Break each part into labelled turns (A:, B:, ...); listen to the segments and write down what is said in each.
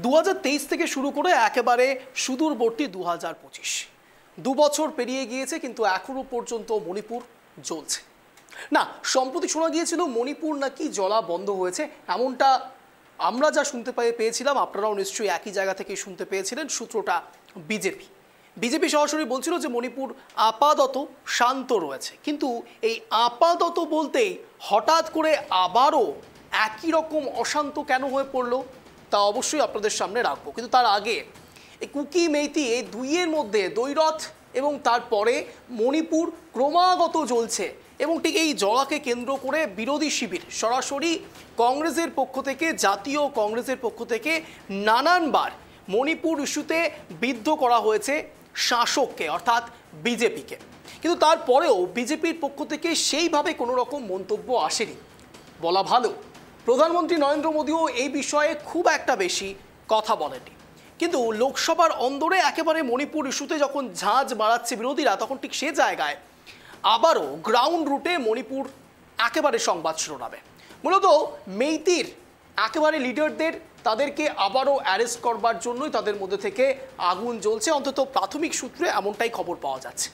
A: 2023 থেকে শুরু করে একেবারে সুদূরবর্তী 2025 2 বছর পেরিয়ে গিয়েছে, কিন্তু এখনো পর্যন্ত মণিপুর জ্বলছে না। সম্প্রতি শোনা গিয়েছিল মণিপুর নাকি জ্বলা বন্ধ হয়েছে, এমনটা আমরা যা শুনতে পেয়েছিলাম, আপনারাও নিশ্চয়ই একই জায়গা থেকে শুনতে পেয়েছিলেন। সূত্রটা বিজেপি সরাসরি বলছিল যে মণিপুর আপাতত শান্ত রয়েছে, কিন্তু এই আপাতত বলতেই হঠাৎ করে আবারও একই রকম অশান্ত কেন হয়ে পড়লো তা অবশ্যই আপনাদের সামনে রাখবো। কিন্তু তার আগে এই কুকি মেইতি এই দুইয়ের মধ্যে দ্বৈরথ এবং তারপরে মণিপুর ক্রমাগত জ্বলছে, এবং ঠিক এই জ্বলাকে কেন্দ্র করে বিরোধী শিবির সরাসরি কংগ্রেসের পক্ষ থেকে, জাতীয় কংগ্রেসের পক্ষ থেকে নানানবার মণিপুর ইস্যুতে বিদ্ধ করা হয়েছে শাসককে, অর্থাৎ বিজেপিকে। কিন্তু তারপরেও বিজেপির পক্ষ থেকে সেইভাবে কোনো রকম মন্তব্য আসেনি। বলা ভালো, প্রধানমন্ত্রী নরেন্দ্র মোদীও এই বিষয়ে খুব একটা বেশি কথা বলেননি। কিন্তু লোকসভার অন্দরে একেবারে মণিপুর ইস্যুতে যখন ঝাঁঝ বাড়াচ্ছে বিরোধীরা, তখন ঠিক সে জায়গায় আবারও গ্রাউন্ড রুটে মণিপুর একেবারে সংবাদ শিরোনামে। মূলত মেইতির একেবারে লিডারদের, তাদেরকে আবারও অ্যারেস্ট করবার জন্যই তাদের মধ্যে থেকে আগুন জ্বলছে, অন্তত প্রাথমিক সূত্রে এমনটাই খবর পাওয়া যাচ্ছে।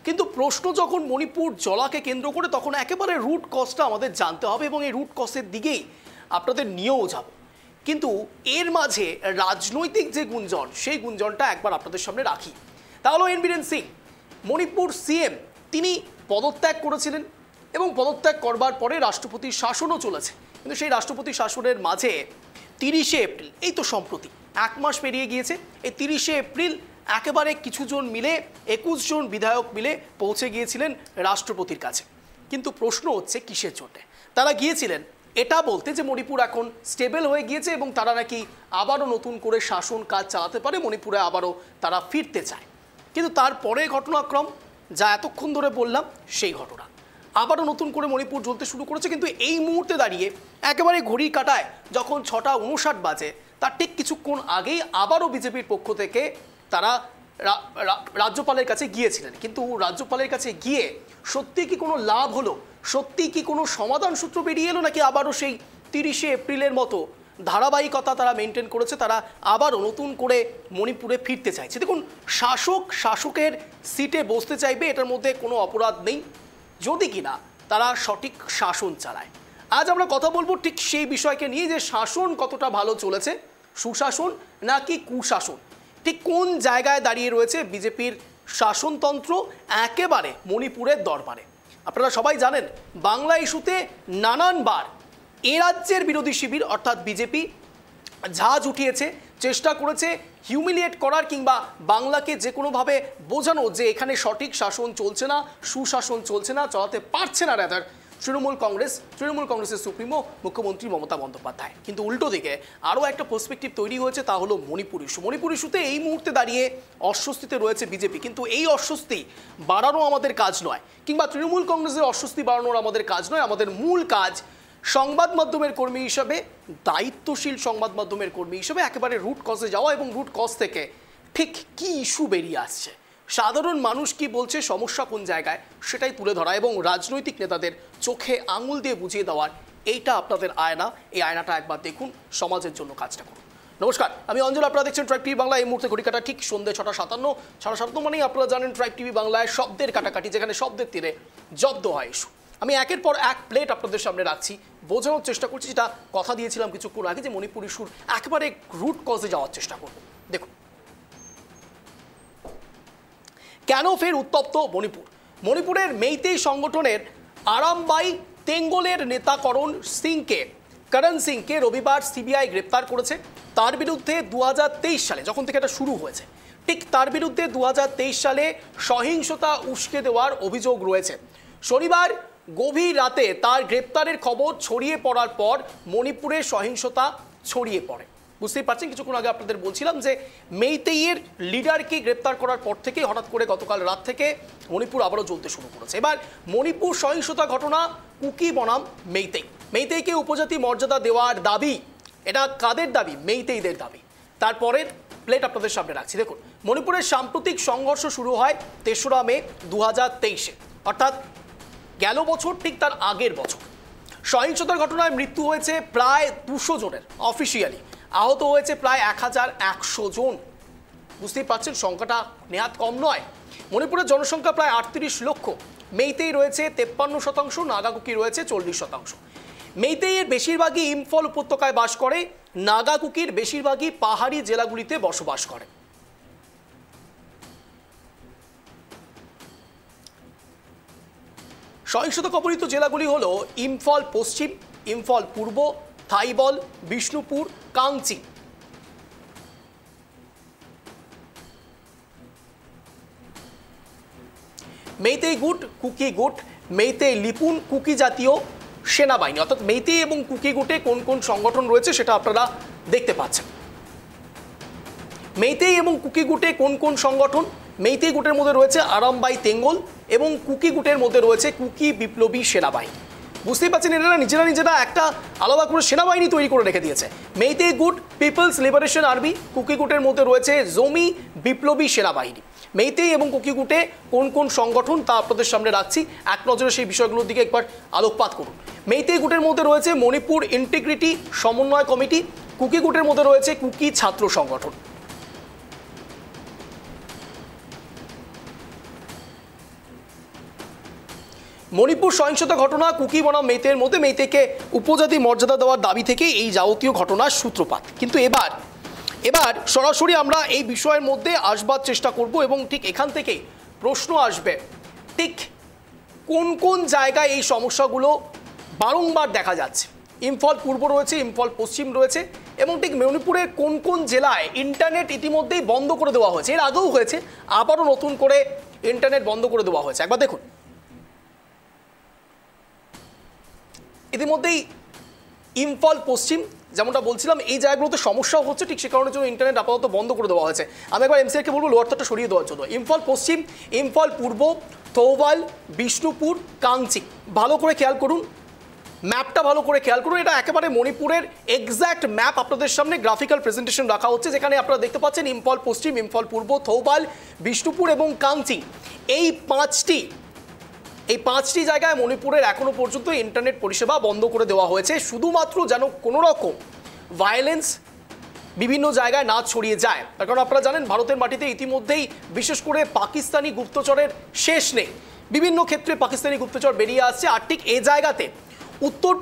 A: কিন্তু প্রশ্ন যখন মণিপুর জ্বলাকে কেন্দ্র করে, তখন একেবারে রুট কজটা আমাদের জানতে হবে, এবং এই রুট কজের দিকেই আপনাদের নিয়েও যাব। কিন্তু এর মাঝে রাজনৈতিক যে গুঞ্জন, সেই গুঞ্জনটা একবার আপনাদের সামনে রাখি। তাহলে এন বীরেন সিং, মণিপুর সিএম, তিনি পদত্যাগ করেছিলেন, এবং পদত্যাগ করবার পরে রাষ্ট্রপতির শাসনও চলেছে। কিন্তু সেই রাষ্ট্রপতির শাসনের মাঝে 30শে এপ্রিল, এই তো সম্প্রতি 1 মাস পেরিয়ে গিয়েছে, এই 30শে এপ্রিল একেবারে কিছুজন মিলে 21 জন বিধায়ক মিলে পৌঁছে গিয়েছিলেন রাষ্ট্রপতির কাছে। কিন্তু প্রশ্ন হচ্ছে কিসের জন্য তারা গিয়েছিলেন? এটা বলতে যে মণিপুর এখন স্টেবল হয়ে গিয়েছে এবং তারা নাকি আবারও নতুন করে শাসন কাজ চালাতে পারে, মণিপুরে আবারও তারা ফিরতে চায়। কিন্তু তারপরে ঘটনাক্রম যা এতক্ষণ ধরে বললাম, সেই ঘটনা আবারও নতুন করে মণিপুর জ্বলতে শুরু করেছে। কিন্তু এই মুহূর্তে দাঁড়িয়ে একেবারে ঘড়ির কাঁটায় যখন 6টা 59 বাজে, তার ঠিক কিছুক্ষণ আগেই আবারও বিজেপির পক্ষ থেকে তারা রাজ্যপালের কাছে গিয়েছিলেন। কিন্তু রাজ্যপালের কাছে গিয়ে সত্যি কি কোনো লাভ হলো? সত্যি কি কোনো সমাধান সূত্র বেরিয়ে এলো? নাকি আবারও সেই 30শে এপ্রিলের মতো ধারাবাহিকতা তারা মেনটেন করেছে, তারা আবারও নতুন করে মণিপুরে ফিরতে চাইছে? দেখুন, শাসকের সিটে বসতে চাইবে, এটার মধ্যে কোনো অপরাধ নেই, যদি কিনা তারা সঠিক শাসন চালায়। আজ আমরা কথা বলবো ঠিক সেই বিষয়কে নিয়ে, যে শাসন কতটা ভালো চলেছে, সুশাসন নাকি কুশাসন, ঠিক কোন জায়গায় দাঁড়িয়ে রয়েছে বিজেপির শাসনতন্ত্র একেবারে মণিপুরের দরবারে। আপনারা সবাই জানেন, বাংলা ইস্যুতে নানানবার এ রাজ্যের বিরোধী শিবির অর্থাৎ বিজেপি ঝাঁজ উঠিয়েছে, চেষ্টা করেছে হিউমিলিয়েট করার, কিংবা বাংলাকে যে কোনোভাবে বোঝানো যে এখানে সঠিক শাসন চলছে না, সুশাসন চলছে না, চালাতে পারছে না রাদার তৃণমূল কংগ্রেসের সুপ্রিমো মুখ্যমন্ত্রী মমতা বন্দ্যোপাধ্যায়। কিন্তু উল্টো দিকে আরও একটা পার্সপেক্টিভ তৈরি হয়েছে, তা হলো মণিপুর ইস্যুতে এই মুহূর্তে দাঁড়িয়ে অস্বস্তিতে রয়েছে বিজেপি। কিন্তু এই অস্বস্তি বাড়ানো আমাদের কাজ নয়, কিংবা তৃণমূল কংগ্রেসের অস্বস্তি বাড়ানোর আমাদের কাজ নয়। আমাদের মূল কাজ সংবাদ মাধ্যমের কর্মী হিসাবে, দায়িত্বশীল সংবাদ মাধ্যমের কর্মী হিসাবে একেবারে রুট কজে যাওয়া, এবং রুট কজ থেকে ঠিক কী ইস্যু বেরিয়ে আসছে, সাধারণ মানুষ কি বলছে, সমস্যা কোন জায়গায়, সেটাই তুলে ধরা, এবং রাজনৈতিক নেতাদের চোখে আঙুল দিয়ে বুঝিয়ে দেওয়ার, এইটা আপনাদের আয়না। এই আয়নাটা একবার দেখুন, সমাজের জন্য কাজটা করুন। নমস্কার, আমি অঞ্জল, আপনারা দেখছেন ট্রাইব টিভি বাংলা। এই মুহূর্তে ঘড়ি কাটা ঠিক সন্ধ্যে 6:57 মানেই আপনারা জানেন ট্রাইব টিভি বাংলায় শব্দের কাটাকাটি, যেখানে শব্দের তীরে জব্দ হয় ইস্যু। আমি একের পর এক প্লেট আপনাদের সামনে রাখছি, বোঝানোর চেষ্টা করছি, যেটা কথা দিয়েছিলাম কিছুক্ষণ আগে, যে মণিপুর ইস্যুর একেবারে রুট কজে যাওয়ার চেষ্টা করব। দেখুন, কেন ফের উত্তপ্ত মণিপুরের মেইতেই সংগঠনের আরামবাই তেঙ্গলের নেতা করণ সিংকে রবিবার সিবিআই গ্রেপ্তার করেছে। তার বিরুদ্ধে 2023 সালে, যখন থেকে এটা শুরু হয়েছে, ঠিক তার বিরুদ্ধে 2023 সালে সহিংসতা উস্কে দেওয়ার অভিযোগ রয়েছে। শনিবার গভীর রাতে তার গ্রেপ্তারের খবর ছড়িয়ে পড়ার পর মণিপুরে সহিংসতা ছড়িয়ে পড়ে। বুঝতেই পারছেন, কিছুক্ষণ আগে আপনাদের বলছিলাম যে মেইতেইয়ের লিডারকে গ্রেপ্তার করার পর থেকে হঠাৎ করে গতকাল রাত থেকে মণিপুর আবারও জ্বলতে শুরু করেছে। এবার মণিপুর সহিংসতা ঘটনা কুকি বনাম মেইতেইকে উপজাতি মর্যাদা দেওয়ার দাবি, এটা কাদের দাবি? মেইতেইদের দাবি। তারপরের প্লেট আপনাদের সামনে রাখছি। দেখুন, মণিপুরের সাম্প্রতিক সংঘর্ষ শুরু হয় 3রা মে 2023-এ। অর্থাৎ গেল বছর ঠিক তার আগের বছর সহিংসতার ঘটনায় মৃত্যু হয়েছে প্রায় 200 জনের অফিসিয়ালি, আহত হয়েছে প্রায় 1100 জন। বুঝতেই পারছেন সংখ্যাটা নেহাত কম নয়। মণিপুরের জনসংখ্যা প্রায় 38 লক্ষ। মেইতেই রয়েছে 53%, নাগা কুকি রয়েছে 40%। মেইতেইয়ের বেশিরভাগই ইম্ফল উপত্যকায় বাস করে, নাগা কুকির বেশিরভাগই পাহাড়ি জেলাগুলিতে বসবাস করে। সহিংসতা কবলিত জেলাগুলি হলো ইম্ফল পশ্চিম, ইম্ফল পূর্ব, থাইবল, বিষ্ণুপুর, কাংচি। মেইতেই গুট, কুকি গুট, মেইতেই লিপুন, কুকি জাতীয় সেনাবাহিনী, অর্থাৎ মেইতেই এবং কুকি গুটে কোন কোন সংগঠন রয়েছে সেটা আপনারা দেখতে পাচ্ছেন। মেইতেই এবং কুকি গুটে কোন কোন সংগঠন? মেইতেই গুটের মধ্যে রয়েছে আরামবাই তেঙ্গল এবং কুকি গুটের মধ্যে রয়েছে কুকি বিপ্লবী সেনাবাহিনী। বুঝতেই পারছেন এনারা নিজেরা একটা আলাদা করে সেনাবাহিনী তৈরি করে রেখে দিয়েছে। মেইতেই গুট পিপলস লিবারেশন আর্মি, কুকি গুটের মধ্যে রয়েছে জমি বিপ্লবী সেনাবাহিনী। মেইতেই এবং কুকি গুটে কোন কোন সংগঠন তা আপনাদের সামনে রাখছি, এক নজরে সেই বিষয়গুলোর দিকে একবার আলোকপাত করুন। মেইতেই গুটের মধ্যে রয়েছে মণিপুর ইন্টিগ্রিটি সমন্বয় কমিটি, কুকি গুটের মধ্যে রয়েছে কুকি ছাত্র সংগঠন। মণিপুর সহিংসতা ঘটনা কুকি বনাম মেইতেইয়ের মধ্যে মেইতেইকে উপজাতি মর্যাদা দেওয়ার দাবি থেকে এই যাবতীয় ঘটনার সূত্রপাত। কিন্তু এবার সরাসরি আমরা এই বিষয়ের মধ্যে আসবার চেষ্টা করব এবং ঠিক এখান থেকে প্রশ্ন আসবে, ঠিক কোন কোন জায়গায় এই সমস্যাগুলো বারংবার দেখা যাচ্ছে। ইম্ফল পূর্ব রয়েছে, ইম্ফল পশ্চিম রয়েছে এবং ঠিক মণিপুরের কোন কোন জেলায় ইন্টারনেট ইতিমধ্যেই বন্ধ করে দেওয়া হয়েছে। এর আগেও হয়েছে, আবারও নতুন করে ইন্টারনেট বন্ধ করে দেওয়া হয়েছে। একবার দেখুন, ইতিমধ্যেই ইম্ফল পশ্চিম যেমনটা বলছিলাম এই জায়গাগুলোতে সমস্যা হচ্ছে, ঠিক সে কারণের জন্য ইন্টারনেট আপাতত বন্ধ করে দেওয়া হয়েছে। আমি একবার এমসিআরকে বলবো লোয়ার তারটা সরিয়ে দেওয়ার জন্য। ইম্ফল পশ্চিম, ইম্ফল পূর্ব, থৌবাল, বিষ্ণুপুর, কাংচি। ভালো করে খেয়াল করুন, ম্যাপটা ভালো করে খেয়াল করুন। এটা একেবারে মণিপুরের এক্স্যাক্ট ম্যাপ আপনাদের সামনে গ্রাফিক্যাল প্রেজেন্টেশন রাখা হচ্ছে, যেখানে আপনারা দেখতে পাচ্ছেন ইম্ফল পশ্চিম, ইম্ফল পূর্ব, থৌবাল, বিষ্ণুপুর এবং কাংচি। এই পাঁচটি জায়গায় মণিপুরের এখনো পর্যন্ত ইন্টারনেট পরিষেবা বন্ধ করে দেওয়া হয়েছে, শুধুমাত্র যেন কোনো রকম ভায়োলেন্স বিভিন্ন জায়গায় না ছড়িয়ে যায়। তার কারণ আপনারা জানেন ভারতের মাটিতে ইতিমধ্যেই বিশেষ করে পাকিস্তানি গুপ্তচরের শেষ নেই। বিভিন্ন ক্ষেত্রে পাকিস্তানি গুপ্তচর বেরিয়ে আসছে। আর ঠিক এই জায়গাতে উত্তর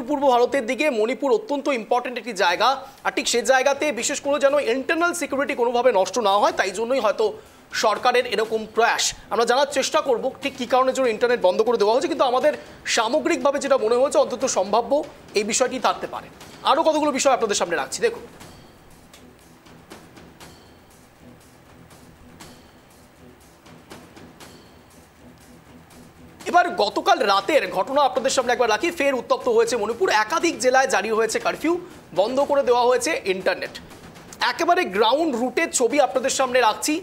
A: পূর্ব ভারতের দিকে মণিপুর অত্যন্ত ইম্পর্টেন্ট একটি জায়গা। আর ঠিক সে জায়গাতে বিশেষ করে যেন ইন্টারনাল সিকিউরিটি কোনোভাবে নষ্ট না হয়, তাই জন্যই হয়তো সরকারের এরকম প্রয়াস। আমরা জানার চেষ্টা করব ঠিক কী কারণের জন্য ইন্টারনেট বন্ধ করে দেওয়া হয়েছে, কিন্তু আমাদের সামগ্রিকভাবে যেটা মনে হয়েছে অন্তত সম্ভাব্য এই বিষয়টি থাকতে পারে। আরও কতগুলো বিষয় আপনাদের সামনে রাখছি, দেখুন। এবার গতকাল রাতের ঘটনা আপনাদের সামনে একবার রাখি। ফের উত্তপ্ত হয়েছে মণিপুর, একাধিক জেলায় জারি হয়েছে কারফিউ, বন্ধ করে দেওয়া হয়েছে ইন্টারনেট। একেবারে গ্রাউন্ড রুটের ছবি আপনাদের সামনে রাখছি।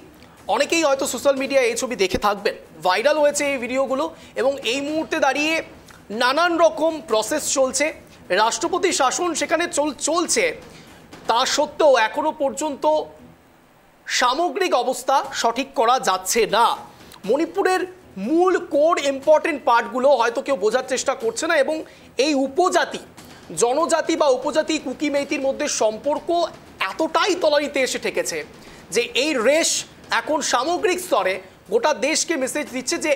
A: অনেকেই হয়তো সোশ্যাল মিডিয়ায় এই ছবি দেখে থাকবেন, ভাইরাল হয়েছে এই ভিডিওগুলো এবং এই মুহূর্তে দাঁড়িয়ে নানান রকম প্রসেস চলছে, রাষ্ট্রপতি শাসন সেখানে চলছে। তা সত্ত্বেও এখনো পর্যন্ত সামগ্রিক অবস্থা সঠিক করা যাচ্ছে না। মণিপুরের মূল কোর ইম্পর্টেন্ট পার্টগুলো হয়তো কেউ বোঝার চেষ্টা করছে না এবং এই জনজাতি বা উপজাতি কুকি মেইতির মধ্যে সম্পর্ক এতটাই তলানিতে এসে ঠেকেছে যে এই রেশ এখন সামগ্রিক স্তরে গোটা দেশকে মেসেজ দিচ্ছে যে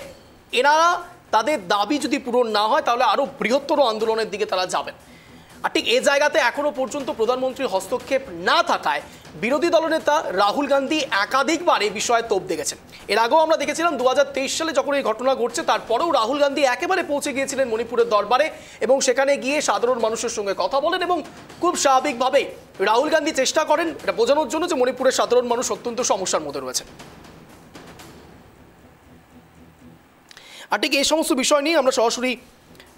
A: এনারা তাদের দাবি যদি পূরণ না হয় তাহলে আরও বৃহত্তর আন্দোলনের দিকে তারা যাবেন। আর ঠিক এই জায়গাতে এখনো পর্যন্ত প্রধানমন্ত্রীর হস্তক্ষেপ না থাকায় বিরোধী দলনেতা রাহুল গান্ধী একাধিকবার এই বিষয়ে তোপ দেখেছেন। এর আগেও আমরা দেখেছিলাম 2023 সালে যখন এই ঘটনা ঘটছে, তারপরেও রাহুল গান্ধী একেবারে পৌঁছে গিয়েছিলেন মণিপুরের দরবারে এবং সেখানে গিয়ে সাধারণ মানুষের সঙ্গে কথা বলেন এবং খুব স্বাভাবিকভাবে রাহুল গান্ধী চেষ্টা করেন এটা বোঝানোর জন্য যে মণিপুরের সাধারণ মানুষ অত্যন্ত সমস্যার মধ্যে রয়েছে। আর ঠিক এই সমস্ত বিষয় নিয়ে আমরা সরাসরি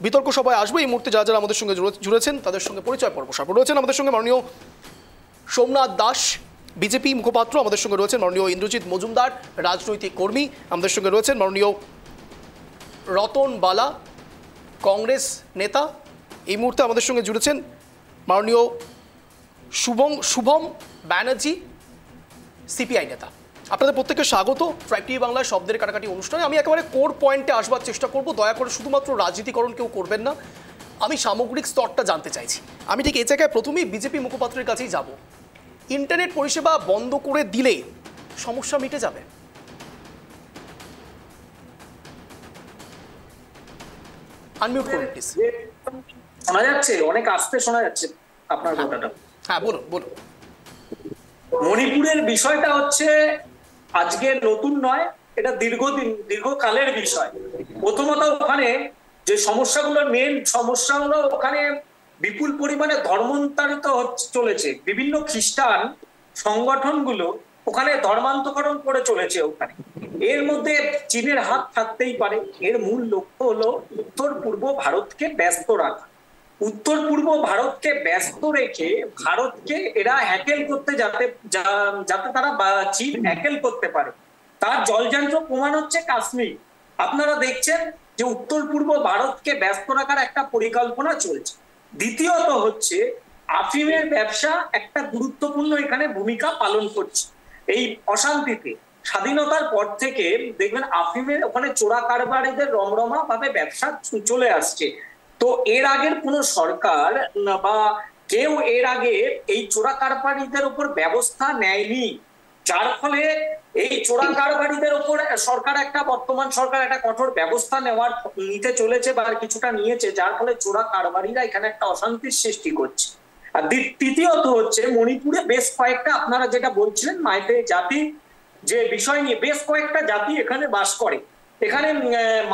A: বিতর্ক সভায় আসবো। এই মুহূর্তে যারা আমাদের সঙ্গে জুড়েছেন তাদের সঙ্গে পরিচয় পর্ব সর্ব রয়েছেন আমাদের সঙ্গে মাননীয় সোমনাথ দাস বিজেপি মুখপাত্র, আমাদের সঙ্গে রয়েছেন মাননীয় ইন্দ্রজিৎ মজুমদার রাজনৈতিক কর্মী, আমাদের সঙ্গে রয়েছেন মাননীয় রতন বালা কংগ্রেস নেতা, এই মুহূর্তে আমাদের সঙ্গে জুড়েছেন মাননীয় শুভম ব্যানার্জি সিপিআই নেতা। আপনাদের প্রত্যেককে স্বাগত ট্রাইব টিভি বাংলার শব্দের কাটাকাটি অনুষ্ঠানে। আমি একেবারে কোর পয়েন্টে আসবার চেষ্টা করব, দয়া করে শুধুমাত্র রাজনীতিকরণ কেউ করবেন না, আমি সামগ্রিক স্তরটা জানতে চাইছি। আমি ঠিক এই জায়গায় প্রথমেই বিজেপি মুখপাত্রের কাছেই যাব। ইন্টারনেট পরিষেবা বন্ধ করে দিলে সমস্যা মিটে যাবে? আনমিউট করুন প্লিজ।
B: শোনা যাচ্ছে, অনেক আস্তে শোনা যাচ্ছে আপনার কথাটা।
A: হ্যাঁ বলুন বলুন।
B: মণিপুরের বিষয়টা হচ্ছে আজকে নতুন নয়, এটা দীর্ঘকালের বিষয়। প্রথমত ওখানে যে সমস্যাগুলো, মেন সমস্যাগুলো, ওখানে বিপুল পরিমাণে ধর্মান্তরিত চলেছে। বিভিন্ন খ্রিস্টান সংগঠনগুলো ওখানে ধর্মান্তকরণ করে চলেছে ওখানে। এর মধ্যে চীনের হাত থাকতেই পারে। এর মূল লক্ষ্য হলো উত্তর পূর্ব ভারতকে ব্যস্ত রাখা। উত্তর পূর্ব ভারতকে ব্যস্ত রেখে ভারতকে এরা হ্যাকেল করতে যাতে তারা চীন হ্যাকেল করতে পারে, তার জলযান্ত্র প্রমাণ হচ্ছে কাশ্মীর। আপনারা দেখছেন যে উত্তর পূর্ব ভারতকে ব্যস্ত রাখার একটা পরিকল্পনা চলছে। দ্বিতীয়ত হচ্ছে আফিমের ব্যবসা একটা গুরুত্বপূর্ণ এখানে ভূমিকা পালন করছে এই অশান্তিতে। স্বাধীনতার পর থেকে দেখবেন আফিমের ওখানে চোরা কারবারিদের রমরমা ভাবে ব্যবসা চলে আসছে। তো এর আগের কোন সরকার বা কেউ এর আগে এই চোরা কারবারিদের উপর ব্যবস্থা নেয়নি, যার ফলে এই চোরা কারবারিদের উপর বর্তমান সরকার একটা কঠোর ব্যবস্থা নিতে চলেছে বা কিছুটা নিয়েছে, যার ফলে চোরা কারবারিরা এখানে একটা অশান্তির সৃষ্টি করছে। আর তৃতীয়ত হচ্ছে মণিপুরে বেশ কয়েকটা, আপনারা যেটা বলছিলেন মাইতেই জাতি যে বিষয় নিয়ে, বেশ কয়েকটা জাতি এখানে বাস করে। এখানে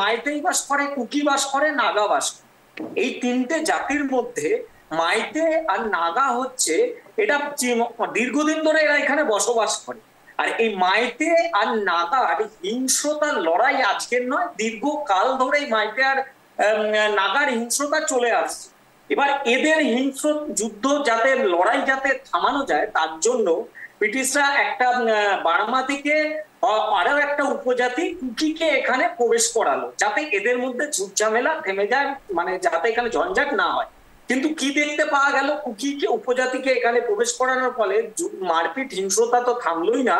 B: মাইতেই বাস করে, কুকি বাস করে, নাগা বাস করে। এই তিনটে জাতির মধ্যে মাইতে আর নাগা হচ্ছে, এটা দীর্ঘদিন ধরে এরা এখানে বসবাস করে। আর এই মাইতে আর নাগার হিংস্রতার লড়াই আজকের নয়, দীর্ঘকাল ধরে মাইতে আর নাগার হিংস্রতা চলে আসছে। এবার এদের হিংস্র যুদ্ধ লড়াই যাতে থামানো যায়, তার জন্য ব্রিটিশরা একটা বার্মা থেকে আরো একটা উপজাতি কুকিকে এখানে প্রবেশ করালো, যাতে এদের মধ্যে ঝুটঝামেলা থেমে যায়, মানে যাতে এখানে ঝঞ্ঝাট না হয়। কিন্তু কি দেখতে পাওয়া গেল, কুকিকে উপজাতিকে এখানে প্রবেশ করানোর ফলে মারপিট হিংস্রতা তো থামলোই না,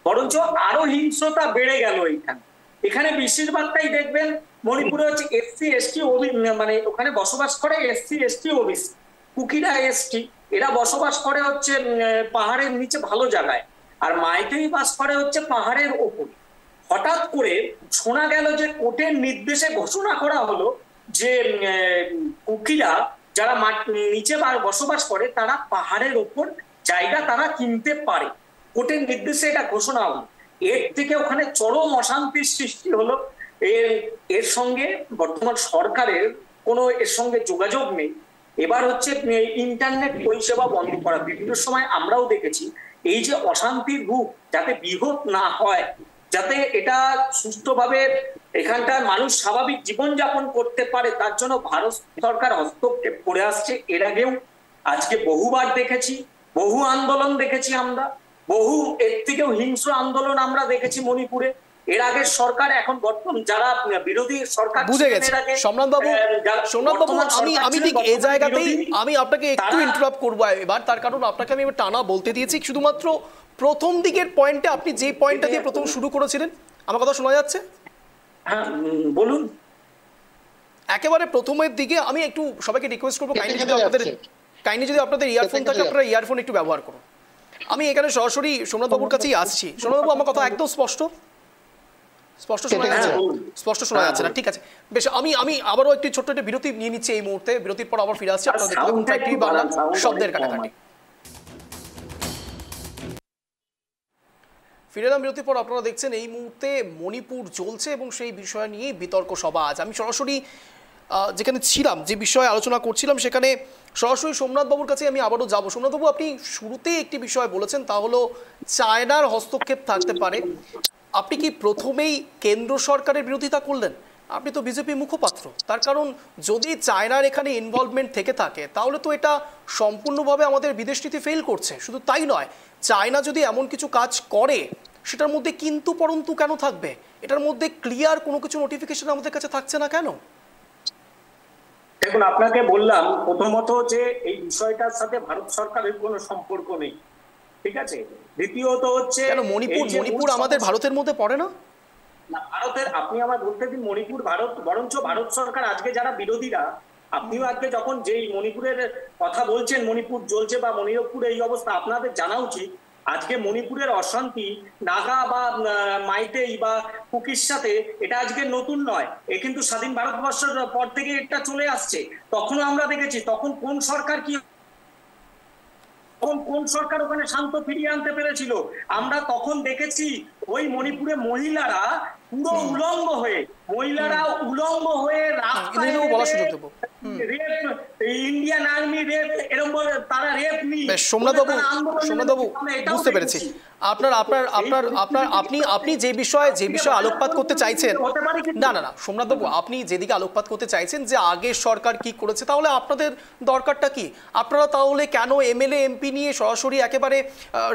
B: বরঞ্চ আরো হিংস্রতা বেড়ে গেল। এখানে বেশিরভাগটাই দেখবেন মণিপুরে হচ্ছে এসসি এসটি মানে ওখানে বসবাস করে এসসি এসটি ওবিসি। কুকিরা এসটি, এরা বসবাস করে হচ্ছে পাহাড়ের নিচে ভালো জায়গায়, আর মাইতেই বাস করে হচ্ছে পাহাড়ের ওপরে। হঠাৎ করে শোনা গেল যে কোর্টের নির্দেশে ঘোষণা করা হলো যে কুকিরা যারা নিচে বসবাস করে তারা পাহাড়ের ওপর জায়গা তারা কিনতে পারে। কোর্টের নির্দেশে এটা ঘোষণা হলো। এর থেকে ওখানে চরম অশান্তির সৃষ্টি হলো। এর সঙ্গে বর্তমান সরকারের কোনো এর সঙ্গে যোগাযোগ নেই। এবার হচ্ছে ইন্টারনেট পরিষেবা বন্ধ করা। বিভিন্ন সময় আমরাও দেখেছি এই যে অশান্তির রূপ যাতে বৃহৎ না হয়, যাতে এটা সুষ্ঠুভাবে এখানকার মানুষ স্বাভাবিক জীবনযাপন করতে পারে, তার জন্য ভারত সরকার হস্তক্ষেপ করে আসছে। এর আগেও আজকে বহুবার দেখেছি, বহু আন্দোলন দেখেছি আমরা, বহু এর থেকেও হিংস্র আন্দোলন আমরা দেখেছি মণিপুরে। এর আগের সরকার, এখন বর্তমান যারা বিরোধী সরকার
A: বুঝে গেছে। সোমনাথ বাবু আমি ঠিক এই জায়গাতেই আমি আপনাকে একটু ইন্টারাপ্ট করবো এবার, তার কারণ আপনাকে আমি টানা বলতে দিয়েছি। শুধুমাত্র প্রথম দিকের পয়েন্টে আপনি যে পয়েন্টটা দিয়ে প্রথম শুরু করেছিলেন, আমার কথা শোনা যাচ্ছে?
B: হ্যাঁ বলুন।
A: একেবারে প্রথমের দিকে আমি একটু সবাইকে রিকোয়েস্ট করবো, কাইন্ডলি যদি আপনাদের ইয়ারফোন থাকে আপনারা ইয়ারফোন একটু ব্যবহার করুন। আমি এখানে সরাসরি সোমনাথ বাবুর কাছেই আসছি। সোমনাথ বাবু, আমার কথা একদম স্পষ্ট শোনা যাচ্ছে? স্পষ্ট শোনা যাচ্ছে না? ঠিক আছে, বেশ। আমি আবারও একটি ছোট্ট একটা বিরতি নিয়ে নিচ্ছি এই মুহূর্তে। বিরতির পর আবার ফিরে আসছি। আপনারা দেখতে থাকুন ট্রাইব টিভি বাংলা শব্দের কাটাকাটি। ফিরে এলাম বিরতির পর। আপনারা দেখছেন এই মুহূর্তে মণিপুর চলছে এবং সেই বিষয় নিয়েই বিতর্ক সভা। আজ আমি সরাসরি যেখানে ছিলাম, যে বিষয়ে আলোচনা করছিলাম, সেখানে সরাসরি সোমনাথ বাবুর কাছে আমি আবারও যাবো। সোমনাথ বাবু, আপনি শুরুতেই একটি বিষয় বলেছেন, তা হলো চায়নার হস্তক্ষেপ থাকতে পারে। আপনি কি প্রথমেই কেন্দ্র সরকারের বিরোধিতা করলেন? আপনি তো বিজেপি মুখপাত্র। তার কারণ যদি চায়নার এখানে ইনভলভমেন্ট থেকে থাকে, তাহলে তো এটা সম্পূর্ণভাবে আমাদের বিদেশ নীতি ফেল করছে। শুধু তাই নয়, চায়না যদি এমন কিছু কাজ করে, সেটার মধ্যে কিন্তু পরন্তু কেন থাকবে? এটার মধ্যে ক্লিয়ার কোনো কিছু নোটিফিকেশন আমাদের কাছে থাকছে না কেন?
B: দেখুন, আপনাকে বললাম প্রথমত যে এই বিষয়টার সাথে ভারত সরকারের কোনো সম্পর্ক নেই। ঠিক আছে। দ্বিতীয়ত হচ্ছে
A: কেন মণিপুর আমাদের ভারতের মধ্যে পড়ে না?
B: ভারতের, আপনি আমার বলতে দিন, মণিপুর ভারত, বরঞ্চ ভারত সরকার আজকে যারা বিরোধীরা, আপনিও আজকে যখন যেই মণিপুরের কথা বলছেন, মণিপুর জ্বলছে বা মণিপুর এই অবস্থা, আপনাদের জানা উচিত আজকে মণিপুরের অশান্তি নাগা বা মাইতেই বা কুকির সাথে এটা আজকে নতুন নয়, এ কিন্তু স্বাধীন ভারতবর্ষের পর থেকে এটা চলে আসছে। তখনও আমরা দেখেছি, তখন কোন সরকার কি, কোন সরকার ওখানে শান্ত ফিরিয়ে আনতে পেরেছিল? আমরা তখন দেখেছি ওই মণিপুরে মহিলারা পুরো উলঙ্গ হয়ে রাস্তায় ইন্ডিয়ান আর্মি রেপ, এরকম তারা রেপ নি।
A: সোমনাথ বাবু বুঝতে পেরেছি আপনি যে বিষয়ে আলোকপাত করতে চাইছেন, না সোমনাথ বাবু, আপনি যেদিকে আলোকপাত করতে চাইছেন যে আগের সরকার কি করেছে, তাহলে আপনাদের দরকারটা কি? আপনারা তাহলে কেন এমএলএ এমপি নিয়ে সরাসরি একেবারে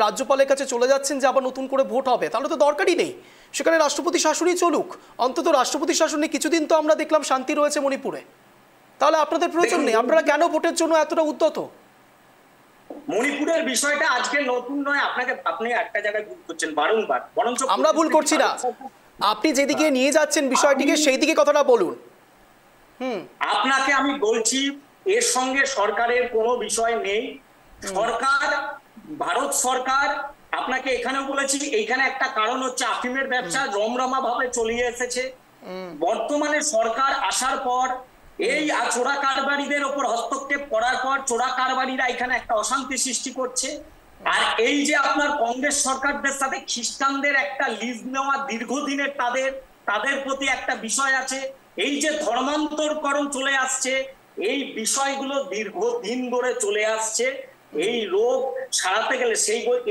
A: রাজ্যপালের কাছে চলে যাচ্ছেন যে আবার নতুন করে ভোট হবে? তাহলে তো দরকারই নেই, সেখানে রাষ্ট্রপতি শাসনই চলুক। অন্তত রাষ্ট্রপতি শাসনে কিছুদিন তো আমরা দেখলাম শান্তি রয়েছে মণিপুরে। তাহলে আপনাদের প্রয়োজন নেই, আপনারা কেন ভোটের জন্য এতটা উদ্যত?
B: মণিপুরের বিষয়টা আজকে নতুন নয়, আপনি একটা জায়গায় ভুল করছেন বারংবার, বরঞ্চ
A: আমরা ভুল করছি না, আপনি যেদিকে নিয়ে যাচ্ছেন বিষয়টিকে সেই দিকে কথাটা বলুন।
B: আপনাকে আমি বলছি এর সঙ্গে সরকারের কোনো বিষয় নেই। সরকার, ভারত সরকার, আপনাকে এখানেও বলেছি, এইখানে একটা কারণ হচ্ছে আফিমের ব্যবসা রমরমা ভাবে চলিয়ে এসেছে। বর্তমানে সরকার আসার পর এই চোরা কারবারিদের ওপর হস্তক্ষেপ করার পর চোরা কারবারিরা এখানে একটা অশান্তি সৃষ্টি করছে। আর এই যে আপনার কংগ্রেস সরকারদের সাথে খ্রিস্টানদের একটা লিজ নেওয়া দীর্ঘদিনের, তাদের প্রতি একটা বিষয় আছে। এই যে ধর্মান্তরকরণ চলে আসছে, এই বিষয়গুলো দীর্ঘদিন ধরে চলে আসছে। এই রোগ সারাতে গেলে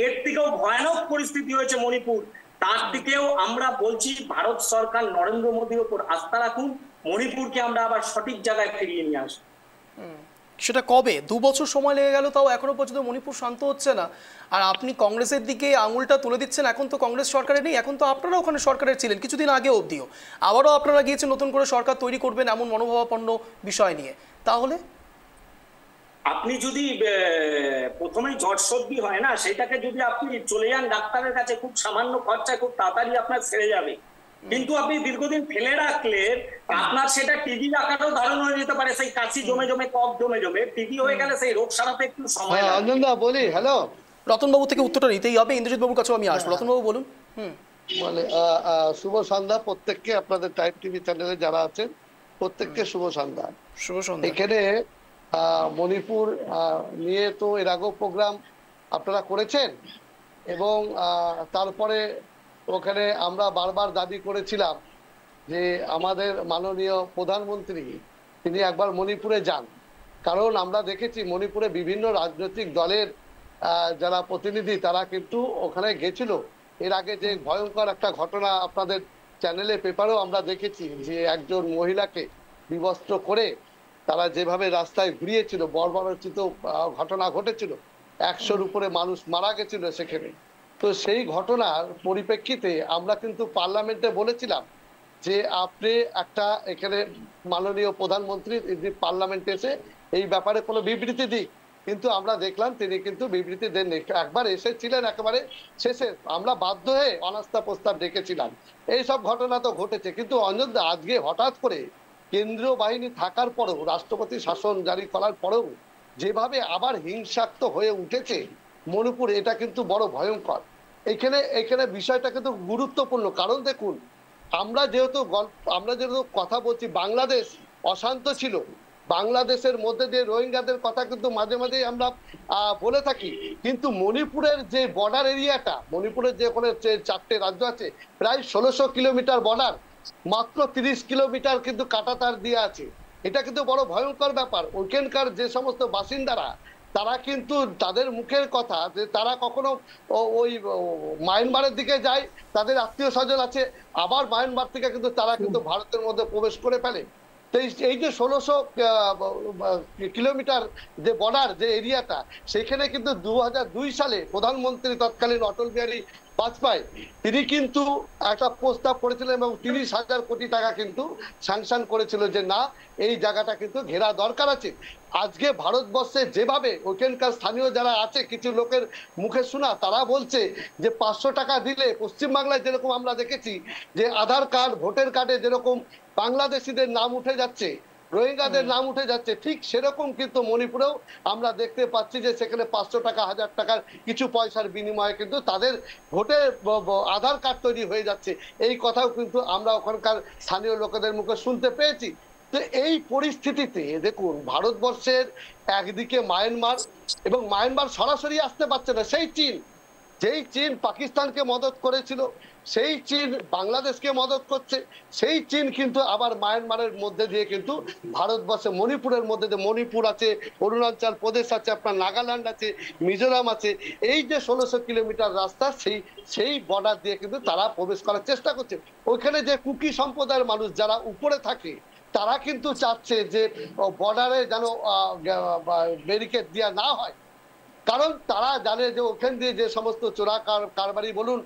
B: এর থেকেও ভয়ানক পরিস্থিতি হয়েছে মণিপুর, তার দিকেও আমরা বলছি ভারত সরকার নরেন্দ্র মোদীর উপর আস্থা রাখুন, মণিপুরকে আমরা আবার সঠিক জায়গায় ফিরিয়ে নিয়ে আসবো।
A: সেটা কবে? 2 বছর সময় লেগে গেল, তাও এখনো পর্যন্ত মণিপুর শান্ত হচ্ছে না। আর আপনি কংগ্রেসের দিকে আঙুলটা তুলে দিচ্ছেন। এখন তো কংগ্রেস সরকারে নেই, এখন তো আপনারা ওখানে সরকারের ছিলেন কিছুদিন আগে অবধিও, আবারও আপনারা গিয়েছেন নতুন করে সরকার তৈরি করবেন এমন মনোভাবাপন্ন বিষয় নিয়ে। তাহলে
B: আপনি যদি প্রথমেই জ্বর সর্দি হয় না, সেটাকে যদি আপনি চলে যান ডাক্তারের কাছে, খুব সামান্য খরচায় খুব তাড়াতাড়ি আপনার সেরে যাবে। কিন্তু আপনি দীর্ঘদিন ফেলে রাখলে আপনার সেটা টিবি আকারেও ধারণ হয়ে যেতে পারে। সেই কাশি জমে জমে, কফ জমে জমে টিবি হয়ে গেলে সেই রোগ সারাতে একটু সময় লাগে।
C: অঞ্জনদা বলি, হ্যালো,
A: রতনবাবু থেকে উত্তরটা নিতেই হবে, ইন্দ্রজিৎ বাবুর কাছেও আমি আসবো। রতনবাবু বলুন।
C: মানে শুভ সন্ধ্যা প্রত্যেককে, আপনাদের টাইম টিভি চ্যানেলে যারা আছেন প্রত্যেককে শুভ সন্ধ্যা।
A: শুভ সন্ধ্যা।
C: এখানে মণিপুর নিয়ে তো এর আগেও প্রোগ্রাম আপনারা করেছেন, এবং তারপরে ওখানে আমরা বারবার দাবি করেছিলাম যে আমাদের মাননীয় প্রধানমন্ত্রী তিনি একবার মণিপুরে যান। কারণ আমরা দেখেছি মণিপুরে বিভিন্ন রাজনৈতিক দলের যারা প্রতিনিধি তারা কিন্তু ওখানে গেছিল। এর আগে যে ভয়ঙ্কর একটা ঘটনা আপনাদের চ্যানেলে পেপারেও আমরা দেখেছি, যে একজন মহিলাকে বিবস্ত্র করে তারা যেভাবে রাস্তায় ঘুরিয়েছিল, বর্বরোচিত ঘটনা ঘটেছিল, 100-র উপরে মানুষ মারা গেছিল সেখানে। তো সেই ঘটনার পরিপ্রেক্ষিতে আমরা কিন্তু পার্লামেন্টে বলেছিলাম যে আপনি একটা এখানে মাননীয় প্রধানমন্ত্রী পার্লামেন্টে এসে এই ব্যাপারে কোনো বিবৃতি দিক, কিন্তু আমরা দেখলাম তিনি কিন্তু বিবৃতি দেননি। একবার এসেছিলেন একেবারে শেষে, আমরা বাধ্য হয়ে অনাস্থা প্রস্তাব ডেকেছিলাম। এইসব ঘটনা তো ঘটেছে, কিন্তু অঞ্জনদা আজকে হঠাৎ করে কেন্দ্রীয় বাহিনী থাকার পরেও, রাষ্ট্রপতি শাসন জারি করার পরেও যেভাবে আবার হিংসাত্মক হয়ে উঠেছে মণিপুর, এটা কিন্তু বড় ভয়ঙ্কর। এখানে বিষয়টা কিন্তু গুরুত্বপূর্ণ। কারণ দেখুন, আমরা যেহেতু কথা বলছি, বাংলাদেশ অশান্ত ছিল, বাংলাদেশের মধ্যে দিয়ে রোহিঙ্গাদের কথা কিন্তু মাঝে মাঝেই আমরা বলে থাকি, কিন্তু মণিপুরের যে বর্ডার এরিয়াটা, মণিপুরের যে ওখানে 4টে রাজ্য আছে, প্রায় 1600 কিলোমিটার বর্ডার, মাত্র 30 কিলোমিটার কিন্তু কাঁটাতার দিয়ে আছে। এটা কিন্তু বড় ভয়ঙ্কর ব্যাপার। ওইখানকার যে সমস্ত বাসিন্দারা তারা কিন্তু তাদের মুখের কথা যে তারা কখনো ওই মায়ানমারের দিকে যায়, তাদের আত্মীয় স্বজন আছে, আবার মায়ানমার থেকে কিন্তু তারা কিন্তু ভারতের মধ্যে প্রবেশ করে ফেলে। এই যে 1600 কিলোমিটার যে বর্ডার যে এরিয়াটা, সেখানে কিন্তু 2002 সালে প্রধানমন্ত্রী তৎকালীন অটল বিহারী বাজপেয়ী, তিনি কিন্তু একটা প্রস্তাব করেছিলেন এবং 30,000 কোটি টাকা কিন্তু স্যাংশন করেছিল যে না, এই জায়গাটা কিন্তু ঘেরা দরকার আছে। আজকে ভারতবর্ষে যেভাবে ওখানকার স্থানীয় যারা আছে কিছু লোকের মুখে শোনা, তারা বলছে যে 500 টাকা দিলে পশ্চিমবাংলায় যেরকম আমরা দেখেছি যে আধার কার্ড ভোটার কার্ডে যেরকম বাংলাদেশিদের নাম উঠে যাচ্ছে, রোহিঙ্গাদের নাম উঠে যাচ্ছে, ঠিক সেরকম কিন্তু মণিপুরেও আমরা দেখতে পাচ্ছি যে সেখানে 500 টাকা 1000 টাকার কিছু পয়সার বিনিময়ে কিন্তু তাদের ভোটে আধার কার্ড তৈরি হয়ে যাচ্ছে। এই কথাও কিন্তু আমরা ওখানকার স্থানীয় লোকেদের মুখে শুনতে পেয়েছি। তো এই পরিস্থিতিতে দেখুন, ভারতবর্ষের একদিকে মায়ানমার, এবং মায়ানমার সরাসরি আসতে পারছে না, সেই চীন, যেই চীন পাকিস্তানকে মদত করেছিল, সেই চীন বাংলাদেশকে মদত করছে, সেই চীন কিন্তু আবার মায়ানমারের মধ্যে দিয়ে কিন্তু ভারতবর্ষে মণিপুরের মধ্যে দিয়ে, মণিপুর আছে, অরুণাচল প্রদেশ আছে, আপনার নাগাল্যান্ড আছে, মিজোরাম আছে, এই যে 1600 কিলোমিটার রাস্তা, সেই বর্ডার দিয়ে কিন্তু তারা প্রবেশ করার চেষ্টা করছে। ওইখানে যে কুকি সম্প্রদায়ের মানুষ যারা উপরে থাকে, তারা কিন্তু চাচ্ছে যে বর্ডারে যেন ব্যারিকেড দেওয়া না হয়, কারণ তারা জানে যে ওখান দিয়ে যে সমস্ত চোরা কারবারি বলুন,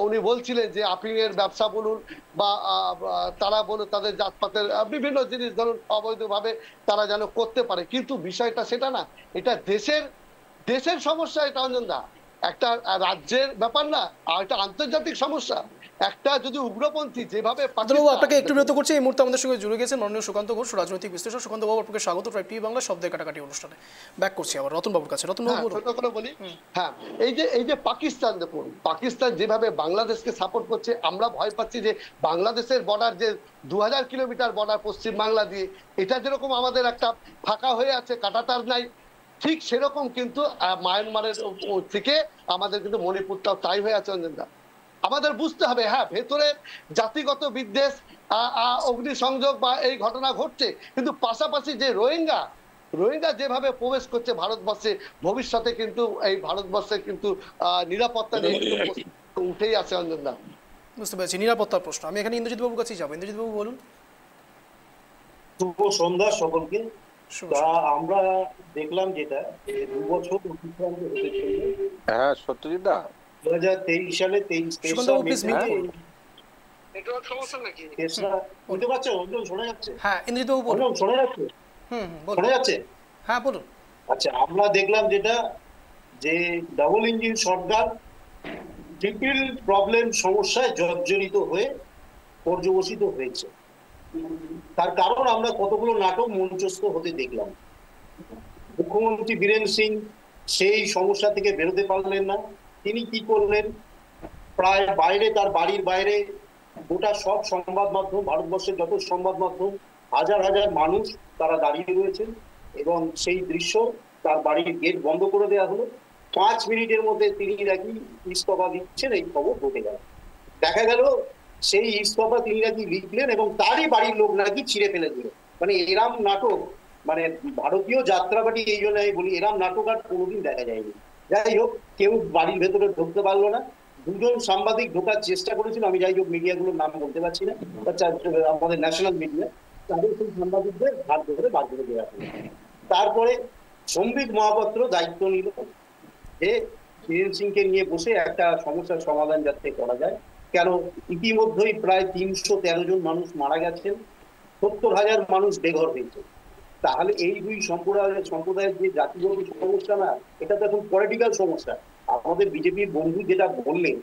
C: উনি বলছিলেন যে আফিং এর ব্যবসা বলুন, বা তারা বলুন তাদের জাতপাতের বিভিন্ন জিনিস ধরুন অবৈধভাবে তারা যেন করতে পারে। কিন্তু বিষয়টা সেটা না, এটা দেশের সমস্যা, এটা অঞ্জনদা, একটা রাজ্যের ব্যাপার না, আর এটা আন্তর্জাতিক সমস্যা। একটা যদি উগ্রপন্থী যেভাবে
A: আপনাকে একটু বিরত করছি, এই মুহূর্তে আমাদের সঙ্গে জুড়ে গেছেন মাননীয় সুকান্ত ঘোষ, রাজনৈতিক বিশ্লেষক। সুকান্ত বাবু, আপনাকে স্বাগত ট্রাইব টিভি বাংলা শব্দের কাটাকাটি অনুষ্ঠানে। ব্যাক করছি আবার রতন বাবুর কাছে। রতন বাবু
C: বলি, হ্যাঁ, এই যে পাকিস্তান, দেখুন পাকিস্তান যেভাবে বাংলাদেশকে সাপোর্ট করছে, আমরা ভয় পাচ্ছি যে বাংলাদেশের বর্ডার যে 2000 কিলোমিটার বর্ডার পশ্চিম বাংলা দিয়ে, এটা যেরকম আমাদের একটা ফাঁকা হয়ে আছে, কাঁটাতার নাই, ঠিক সেরকম কিন্তু মায়ানমারের থেকে আমাদের কিন্তু মণিপুরটাও তাই হয়ে আছে। অঞ্জনদা, আমাদের বুঝতে হবে, হ্যাঁ, ভেতরে জাতিগত বিদ্বেষ, অগ্নিসংযোগ বা এই ঘটনা ঘটছে, কিন্তু পাশাপাশি যে রোহিঙ্গা যেভাবে প্রবেশ করছে ভারতবর্ষে, ভবিষ্যতে কিন্তু এই ভারতবর্ষে কিন্তু নিরাপত্তা নিয়ে কিন্তু উঠেই আছে। অঞ্জনদা,
A: বুঝতে পেরেছি, নিরাপত্তার প্রশ্ন। আমি এখানে ইন্দ্রজিৎ বাবুর কাছেই যাবো। ইন্দ্রজিৎ বাবু বলুন।
D: শুভ সন্ধ্যা সকলকে। তা আমরা দেখলাম যেটা 2 বছর অতিক্রান্ত হতে চলল।
E: হ্যাঁ সত্যজিৎ দা,
D: 2023 সালে 23 বুঝতে পারছো? অঞ্জন শোনা যাচ্ছে?
A: হ্যাঁ ইন্দ্রজিৎ বাবু বলুন।
D: শোনা যাচ্ছে? শোনা যাচ্ছে?
A: হ্যাঁ বলুন।
D: আচ্ছা, আমরা দেখলাম যেটা যে double engine shotgun triple problem সমস্যায় জর্জরিত হয়ে পর্যবসিত হয়েছে। তার কারণ আমরা কতগুলো নাটক মঞ্চস্থ হতে দেখলাম। মুখ্যমন্ত্রী বীরেন সিং সেই সমস্যা থেকে বেরোতে পারলেন না। তিনি কি করলেন, প্রায় বাইরে, তার বাড়ির বাইরে গোটা সব সংবাদ মাধ্যম, ভারতবর্ষের যত সংবাদ মাধ্যম, হাজার হাজার মানুষ তারা দাঁড়িয়ে রয়েছেন, এবং সেই দৃশ্য, তার বাড়ির গেট বন্ধ করে দেওয়া হলো। 5 মিনিটের মধ্যে তিনি নাকি ইস্তফা দিচ্ছেন, এই খবর ঘটে গেল। দেখা গেল সেই ইস্তফা তিনি নাকি লিখলেন এবং তারই বাড়ির লোক নাকি ছিঁড়ে ফেলে দিল। মানে এরাম নাটক, মানে ভারতীয় যাত্রাবাড়ি, এই জন্য আমি বলি এরাম নাটক আর কোনোদিন দেখা যায়নি। যাই হোক, কেউ বাড়ির ভেতরে ঢুকতে পারলো না। 2জন সাংবাদিক ঢোকার চেষ্টা করেছিল, আমি যাই হোক মিডিয়াগুলোর নাম বলতে পারছি না, আমাদের ন্যাশনাল মিডিয়া, তাদের সেই সাংবাদিকদের হাত ধরে বার করে দেওয়া হলো। তারপরে সম্বিত মহাপাত্র দায়িত্ব নিল যে বীরেন সিংকে নিয়ে বসে একটা সমস্যার সমাধান যাতে করা যায়। কেন, ইতিমধ্যেই প্রায় 313 জন মানুষ মারা গেছেন, 70,000 মানুষ বেঘর হয়েছে। তাহলে এই দুই সম্প্রদায়ের যে জাতিগত সমস্যা না, এটা তো এখন পলিটিক্যাল সমস্যা। আমাদের বিজেপির বন্ধু যেটা বললেন,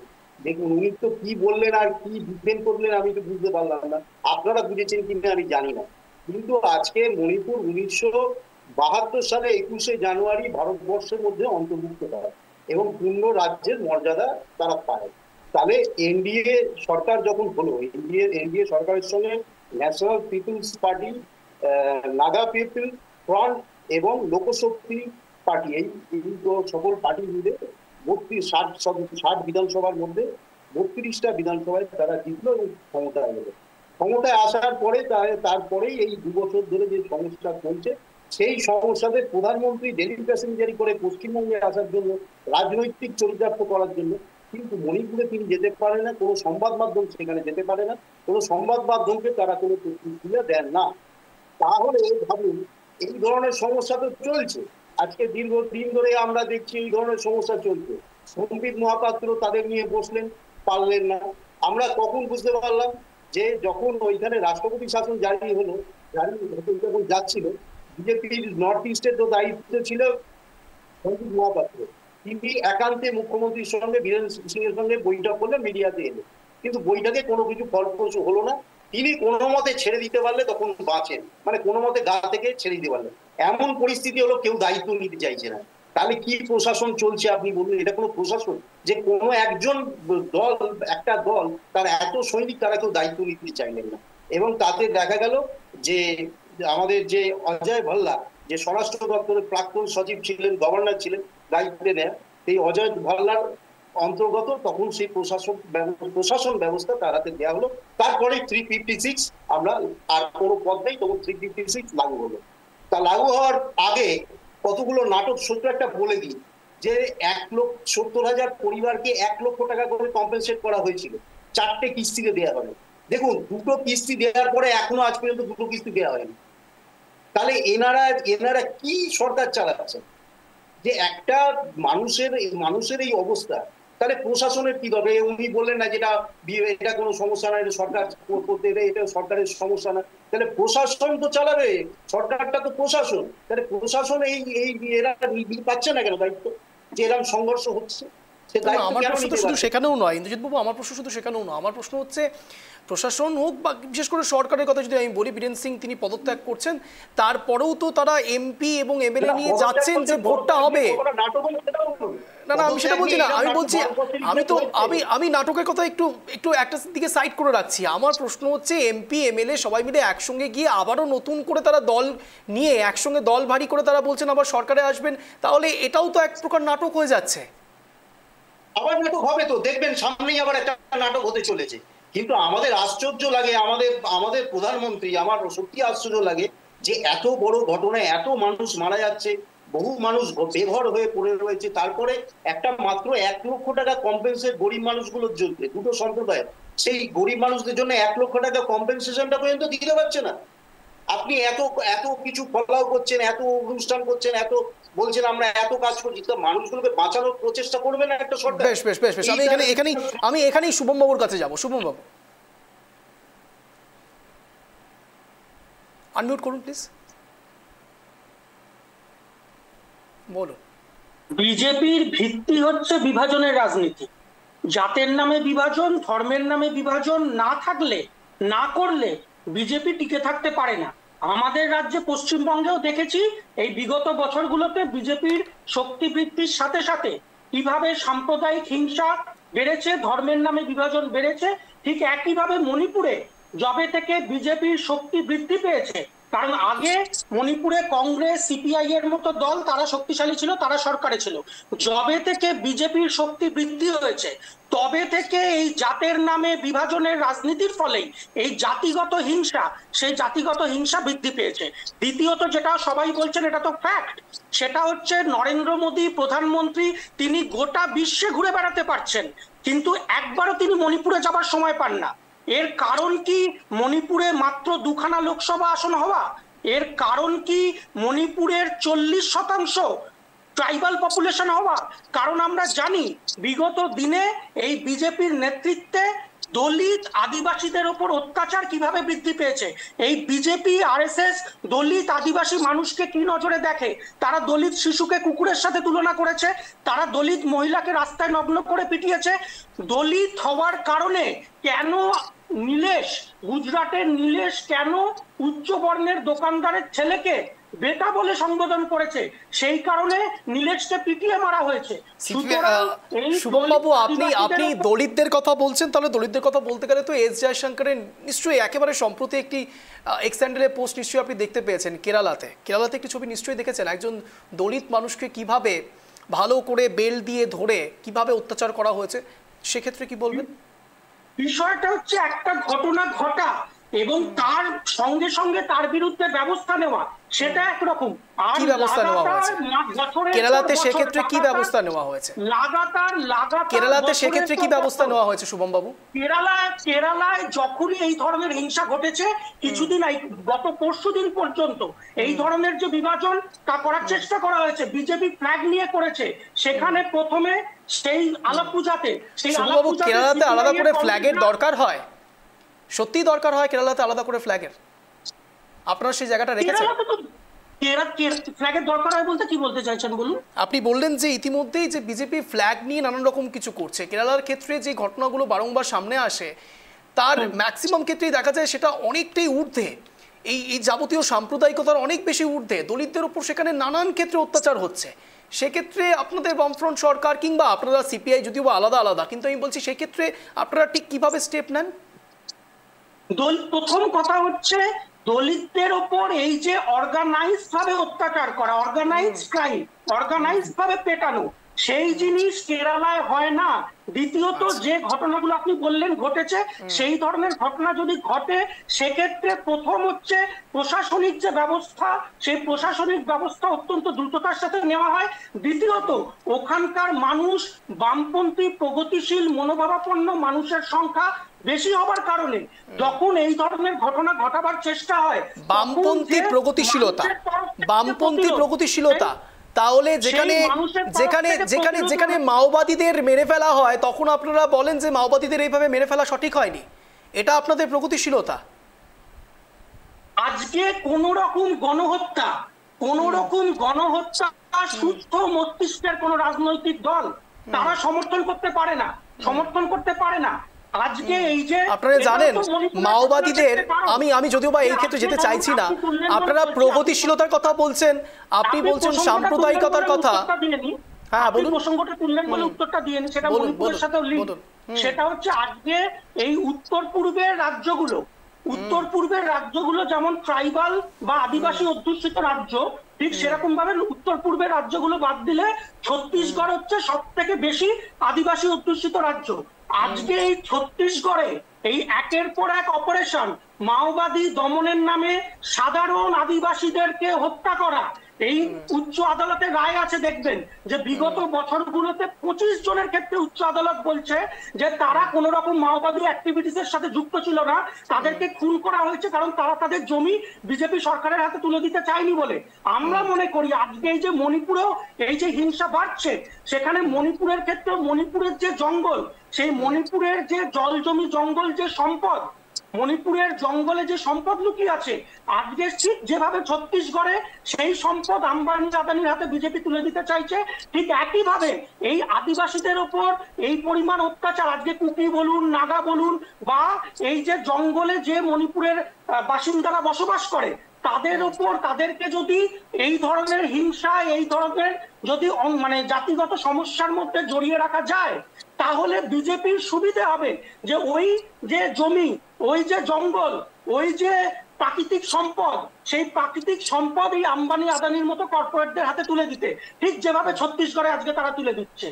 D: দেখুন উনি তো কি বললেন আর কি ডিফেন্ড করলেন আমি তো বুঝতে পারলাম না, আপনারা বুঝেছেন কিনা আমি জানি না। কিন্তু আজকে মণিপুর 1972 সালে 21শে জানুয়ারি ভারতবর্ষের মধ্যে অন্তর্ভুক্ত হয় এবং পূর্ণ রাজ্যের মর্যাদা তারা পায়। তাহলে এনডিএ সরকার যখন হলো, এনডিএ সরকারের সঙ্গে National People's Party, Naga People Front এবং লোকশক্তি পার্টি, এই সকল পার্টি মিলে 60 বিধানসভার মধ্যে 32টা বিধানসভায় তারা জিতলো এবং ক্ষমতায় এলো। ক্ষমতায় আসার পরে তারপরেই এই 2 বছর ধরে যে সমস্যা চলছে, সেই সমস্যাতে প্রধানমন্ত্রী ডেলি প্যাসেঞ্জারি করে পশ্চিমবঙ্গে আসার জন্য, রাজনৈতিক চরিতার্থ করার জন্য, কিন্তু মণিপুরে তিনি যেতে পারে না, কোনো সংবাদ মাধ্যম সেখানে যেতে পারে না, কোনো সংবাদ মাধ্যমকে তারা কোনো প্রতিক্রিয়া দেন না। তাহলে ভাবুন, এই ধরনের সমস্যা তো চলছে, আজকে দীর্ঘদিন ধরে আমরা দেখছি এই ধরনের সমস্যা চলছে। সম্বিত মহাপাত্র তাদের নিয়ে বসলেন, পারলেন না। আমরা কখন বুঝতে পারলাম যে যখন ওইখানে রাষ্ট্রপতি শাসন জারি যখন যাচ্ছিল, বিজেপির নর্থ ইস্টের তো দায়িত্ব ছিল সম্বিত মহাপাত্র, তিনি একান্তে মুখ্যমন্ত্রীর সঙ্গে বীরেন সিং এর সঙ্গে বৈঠক করলে মিডিয়াতে এলো, কিন্তু বৈঠকে কোনো কিছু ফলপ্রসূ হলো না। তিনি কোনো মতে ছেড়ে দিতে পারলে তখন বাঁচেন, মানে কোনো মতে গা থেকে ছেড়ে দিতে পারলেন। এমন পরিস্থিতি হলো কেউ দায়িত্ব নিতে চাইছে না। তাহলে কি প্রশাসন চলছে আপনি বলুন? এটা কোনো প্রশাসন যে কোনো একজন দল, একটা দল তার এত সৈনিক, তারা কেউ দায়িত্ব নিতে চাইলেন না। এবং তাতে দেখা গেল যে আমাদের যে অজয় ভাল্লা, যে স্বরাষ্ট্র দপ্তরের প্রাক্তন সচিব ছিলেন, গভর্নর ছিলেন, দায়িত্বে নেয়, সেই অজয় ভাল্লার অন্তর্গত তখন সেই প্রশাসন ব্যবস্থা তার হাতে দেওয়া হলো। তারপরে 356 আমরা আর কোনো পদ নেই, তখন 356 লাগু হলো। তা লাগু হওয়ার আগে কতগুলো নাটক সত্য একটা বলে দিই, যে 1,70,000 পরিবারকে 1 লক্ষ টাকা করে কম্পেনসেট করা হয়েছিল, 4টে কিস্তিতে দেওয়া হবে। দেখুন, 2টো কিস্তি দেওয়ার পরে এখনো আজ পর্যন্ত 2টো কিস্তি দেওয়া হয়নি। তাহলে এনারা কি সরকার চালাচ্ছেন? যে একটা মানুষের এই অবস্থা, তাহলে প্রশাসনের কি দরকার? উনি বললেন না যেটা এটা কোনো সমস্যা না, এটা সরকার করতে, এটা সরকারের সমস্যা না। তাহলে প্রশাসন তো চালাবে, সরকারটা তো প্রশাসন। তাহলে প্রশাসন এরা পাচ্ছে না কেন দায়িত্ব, যে এরকম সংঘর্ষ হচ্ছে?
A: আমার প্রশ্ন তো শুধু সেখানেও নয় ইন্দ্রজিৎ বাবু, আমার প্রশ্ন শুধু সেখানেও নয়। আমার প্রশ্ন হচ্ছে প্রশাসন হোক বা বিশেষ করে সরকারের কথা যদি আমি বলি, বীরেন সিং তিনি পদত্যাগ করছেন, তারপরেও তো তারা এমপি এবং এমএলএ নিয়ে যাচ্ছেন যে ভোটটা হবে। না না, আমি সেটা বলছি না, আমি বলছি আমি নাটকের কথা একটু একটা দিকে সাইড করে রাখছি। আমার প্রশ্ন হচ্ছে এমপি এমএলএ সবাই মিলে একসঙ্গে গিয়ে আবারও নতুন করে তারা দল নিয়ে একসঙ্গে দল ভারী করে তারা বলছেন আবার সরকারে আসবেন, তাহলে এটাও তো এক প্রকার নাটক হয়ে যাচ্ছে।
D: আবার নাটক হবে তো, দেখবেন সামনেই আবার একটা নাটক হতে চলেছে। কিন্তু আমাদের আশ্চর্য লাগে, আমাদের প্রধানমন্ত্রী, আমার সত্যি আশ্চর্য লাগে যে এত বড় ঘটনায় এত মানুষ মারা যাচ্ছে, বহু মানুষ বেঘর হয়ে পড়ে রয়েছে, তারপরে একটা মাত্র 1 লক্ষ টাকা কম্পেনসেট গরিব মানুষগুলোর জন্য, দুটো সম্প্রদায়, সেই গরিব মানুষদের জন্য 1 লক্ষ টাকা কম্পেনসেশনটা পর্যন্ত দিতে পারছে না। আপনি এত কিছু ফলাও করছেন, এত অনুষ্ঠান করছেন, এত বলছেন আমরা এত কাজ করছি, তো মানুষগুলোকে বাঁচানোর প্রচেষ্টা করবে না একটা সরকার?
A: বেশ বেশ বেশ বেশ, আমি এখানেই শুভম বাবুর কাছে যাব। শুভম বাবু, আনমিউট করুন প্লিজ, বলুন।
E: বিজেপির ভিত্তি হচ্ছে বিভাজনের রাজনীতি। জাতের নামে বিভাজন, ধর্মের নামে বিভাজন না থাকলে, না করলে বিজেপি টিকে থাকতে পারে না। আমাদের রাজ্যে পশ্চিমবঙ্গেও দেখেছি এই বিগত বছরগুলোতে বিজেপির শক্তি বৃদ্ধির সাথে সাথে কিভাবে সাম্প্রদায়িক হিংসা বেড়েছে, ধর্মের নামে বিভাজন বেড়েছে। ঠিক একইভাবে মণিপুরে যবে থেকে বিজেপির শক্তি বৃদ্ধি পেয়েছে, কারণ আগে মণিপুরে কংগ্রেস সিপিআই এর মতো দল তারা শক্তিশালী ছিল, তারা সরকারে ছিল। যবে থেকে বিজেপির শক্তি বৃদ্ধি হয়েছে তবে থেকে এই জাতের নামে বিভাজনের রাজনীতির ফলেই এই জাতিগত হিংসা, সেই জাতিগত হিংসা বৃদ্ধি পেয়েছে। দ্বিতীয়ত যেটা সবাই বলছেন, এটা তো ফ্যাক্ট, সেটা হচ্ছে নরেন্দ্র মোদী প্রধানমন্ত্রী, তিনি গোটা বিশ্বে ঘুরে বেড়াতে পারছেন, কিন্তু একবারও তিনি মণিপুরে যাবার সময় পান না। এর কারণ কি মণিপুরে মাত্র 2খানা লোকসভা আসন হওয়া? এর কারণ কি মণিপুরের 40% ট্রাইবাল পপুলেশন হওয়া? কারণ আমরা জানি বিগত দিনে এই বিজেপির নেতৃত্বে দলিত আদিবাসীদের উপর অত্যাচার কিভাবে বৃদ্ধি পেয়েছে। এই বিজেপি আরএসএস দলিত আদিবাসী মানুষকে কি নজরে দেখে? তারা দলিত শিশুকে কুকুরের সাথে তুলনা করেছে, তারা দলিত মহিলাকে রাস্তায় নগ্ন করে পিটিয়েছে। দলিত হওয়ার কারণে কেন গুজরাটের নীলেশ কেন উচ্চ বর্ণের দোকানদারের ছেলেকে বেটা বলে সম্বোধন করেছে? সেই কারণে নীলেশকে পিটিয়ে মারা হয়েছে।
A: শুভম বাবু, আপনি দলিতদের কথা বলছেন, তাহলে দলিতদের কথা বলতে গেলে তো এস জয়শঙ্করের নিশ্চয়ই একেবারে সম্প্রতি একটি এক্স হ্যান্ডেলের পোস্ট নিশ্চয়ই আপনি দেখতে পেয়েছেন। কেরালাতে একটি ছবি নিশ্চয়ই দেখেছেন, একজন দলিত মানুষকে কিভাবে ভালো করে বেল দিয়ে ধরে কিভাবে অত্যাচার করা হয়েছে, সেক্ষেত্রে কি বলবেন?
E: বিষয়টা হচ্ছে একটা ঘটনা ঘটা এবং তার সঙ্গে সঙ্গে তার বিরুদ্ধে ব্যবস্থা নেওয়া, সেটা একরকম। আর
A: কি ব্যবস্থা নেওয়া হয়েছে কেরালাতে, সেক্ষেত্রে কি ব্যবস্থা নেওয়া হয়েছে
E: লাগাতার
A: কেরালাতে, সেক্ষেত্রে কি ব্যবস্থা নেওয়া হয়েছে শুভম বাবু?
E: কেরালায় যখনই এই ধরনের হিংসা ঘটেছে, কিছুদিন গত পরশুদিন পর্যন্ত এই ধরনের যে বিভাজন তা করার চেষ্টা করা হয়েছে, বিজেপি ফ্ল্যাগ নিয়ে করেছে। সেখানে প্রথমে সেই আলাপ্পুজাতে,
A: কেরালাতে আলাদা করে ফ্ল্যাগের দরকার হয়? সত্যি দরকার হয় কেরালাতে আলাদা করে ফ্ল্যাগের? আপনারা সেই জায়গাটা রেখেছেন?
E: ফ্ল্যাগের দরকার হয় বলতে কি বলতে চাইছেন বলুন?
A: আপনি বললেন যে ইতিমধ্যেই যে বিজেপি ফ্ল্যাগ নিয়ে নানান রকম কিছু করছে। কেরালার ক্ষেত্রে যে ঘটনাগুলো বারংবার সামনে আসে তার ম্যাক্সিমাম ক্ষেত্রেই দেখা যায় সেটা অনেকটাই ঊর্ধ্বে, এই যাবতীয় সাম্প্রদায়িকতার অনেক বেশি ঊর্ধ্বে, দলিতদের উপর সেখানে নানান ক্ষেত্রে অত্যাচার হচ্ছে। সেক্ষেত্রে আপনাদের বামফ্রন্ট সরকার কিংবা আপনারা সিপিআই যদিও বা আলাদা আলাদা, কিন্তু আমি বলছি সেক্ষেত্রে আপনারা ঠিক কিভাবে স্টেপ নেন?
E: প্রথম কথা হচ্ছে দলিতদের ওপর এই যে অর্গানাইজ ভাবে অত্যাচার করা, অর্গানাইজ ক্রাইম, অর্গানাইজ ভাবে পেটানো, সেই জিনিস কেরালায় হয় না। দ্বিতীয়ত যে ঘটনাগুলো আপনি বললেন ঘটেছে, সেই ধরনের ঘটনা যদি ঘটে সেক্ষেত্রে প্রথম হচ্ছে প্রশাসনিক যে ব্যবস্থা, সেই প্রশাসনিক ব্যবস্থা অত্যন্ত দ্রুততার সাথে নেওয়া হয়। দ্বিতীয়ত ওখানকার মানুষ বামপন্থী প্রগতিশীল মনোভাবাপন্ন মানুষের সংখ্যা বেশি হবার কারণে যখন এই ধরনের ঘটনা ঘটাবার চেষ্টা হয়,
A: বামপন্থী প্রগতিশীলতা তাহলে যেখানে যেখানে যেখানে যেখানে মাওবাদীদের মেরে ফেলা হয় তখন আপনারা বলেন যে মাওবাদীদের এইভাবে মেরে ফেলা সঠিক হয়নি, এটা আপনাদের প্রগতিশীলতা?
E: আজকে কোন রকম গণহত্যা সুস্থ মস্তিষ্কের কোন রাজনৈতিক দল তারা সমর্থন করতে পারে না। আজকে এই যে
A: আপনারা জানেন মাওবাদীদের, আমি যদিও বা এই ক্ষেত্রে যেতে চাইছি না, আপনারা প্রগতিশীলতার কথা বলছেন, আপনি বলছেন সাম্প্রদায়িকতার কথা। হ্যাঁ বলুন।
E: প্রসঙ্গটা তুললেন বলে উত্তরটা দিয়ে নি, সেটা মণিপুরের সাথে লিঙ্ক। সেটা হচ্ছে আজকে এই উত্তর পূর্বের রাজ্যগুলো যেমন ট্রাইবাল বা আদিবাসী অধ্যুষিত রাজ্য, ঠিক সেরকম ভাবে উত্তর পূর্বের রাজ্যগুলো বাদ দিলে ছত্তিশগড় হচ্ছে সব থেকে বেশি আদিবাসী অধ্যুষিত রাজ্য। আজকে এই ছত্তিশগড়ে এই একের পর এক অপারেশন, মাওবাদী দমনের নামে সাধারণ আদিবাসীদেরকে হত্যা করা, এই উচ্চ আদালতের রায় আছে দেখবেন যে বিগত বছরগুলোতে 25 জনের ক্ষেত্রে উচ্চ আদালত বলছে যে তারা কোন রকম মাওবাদী অ্যাক্টিভিটিস এর সাথে যুক্ত ছিল না, তাদেরকে খুন করা হয়েছে কারণ তারা তাদের জমি বিজেপি সরকারের হাতে তুলে দিতে চায়নি বলে। আমরা মনে করি আজকে এই যে মণিপুরেও এই যে হিংসা বাড়ছে, সেখানে মণিপুরের ক্ষেত্রে মণিপুরের যে জঙ্গল, সেই মণিপুরের যে জল জমি জঙ্গল যে সম্পদ, মণিপুরের জঙ্গলে যে সম্পদ লুকিয়ে আছে, আজকে ঠিক যেভাবে ছত্তিশগড়ে সেই সম্পদ আম্বানি আদানির হাতে বিজেপি তুলে দিতে চাইছে, ঠিক একইভাবে এই আদিবাসীদের উপর এই পরিমাণ অত্যাচার আজকে কুকি বলুন, নাগা বলুন, বা এই যে জঙ্গলে যে মণিপুরের বাসিন্দারা বসবাস করে তাদের উপর, তাদেরকে যদি এই ধরনের হিংসা, এই ধরনের যদি মানে জাতিগত সমস্যার মধ্যে জড়িয়ে রাখা যায়, তাহলে বিজেপির সুবিধে হবে যে ওই যে জমি, ওই যে জঙ্গল, ওই যে প্রাকৃতিক সম্পদ, সেই প্রাকৃতিক সম্পদ এই আম্বানি আদানির মতো কর্পোরেটদের হাতে তুলে দিতে, ঠিক যেভাবে ছত্তিশগড়ে আজকে তারা তুলে দিচ্ছে।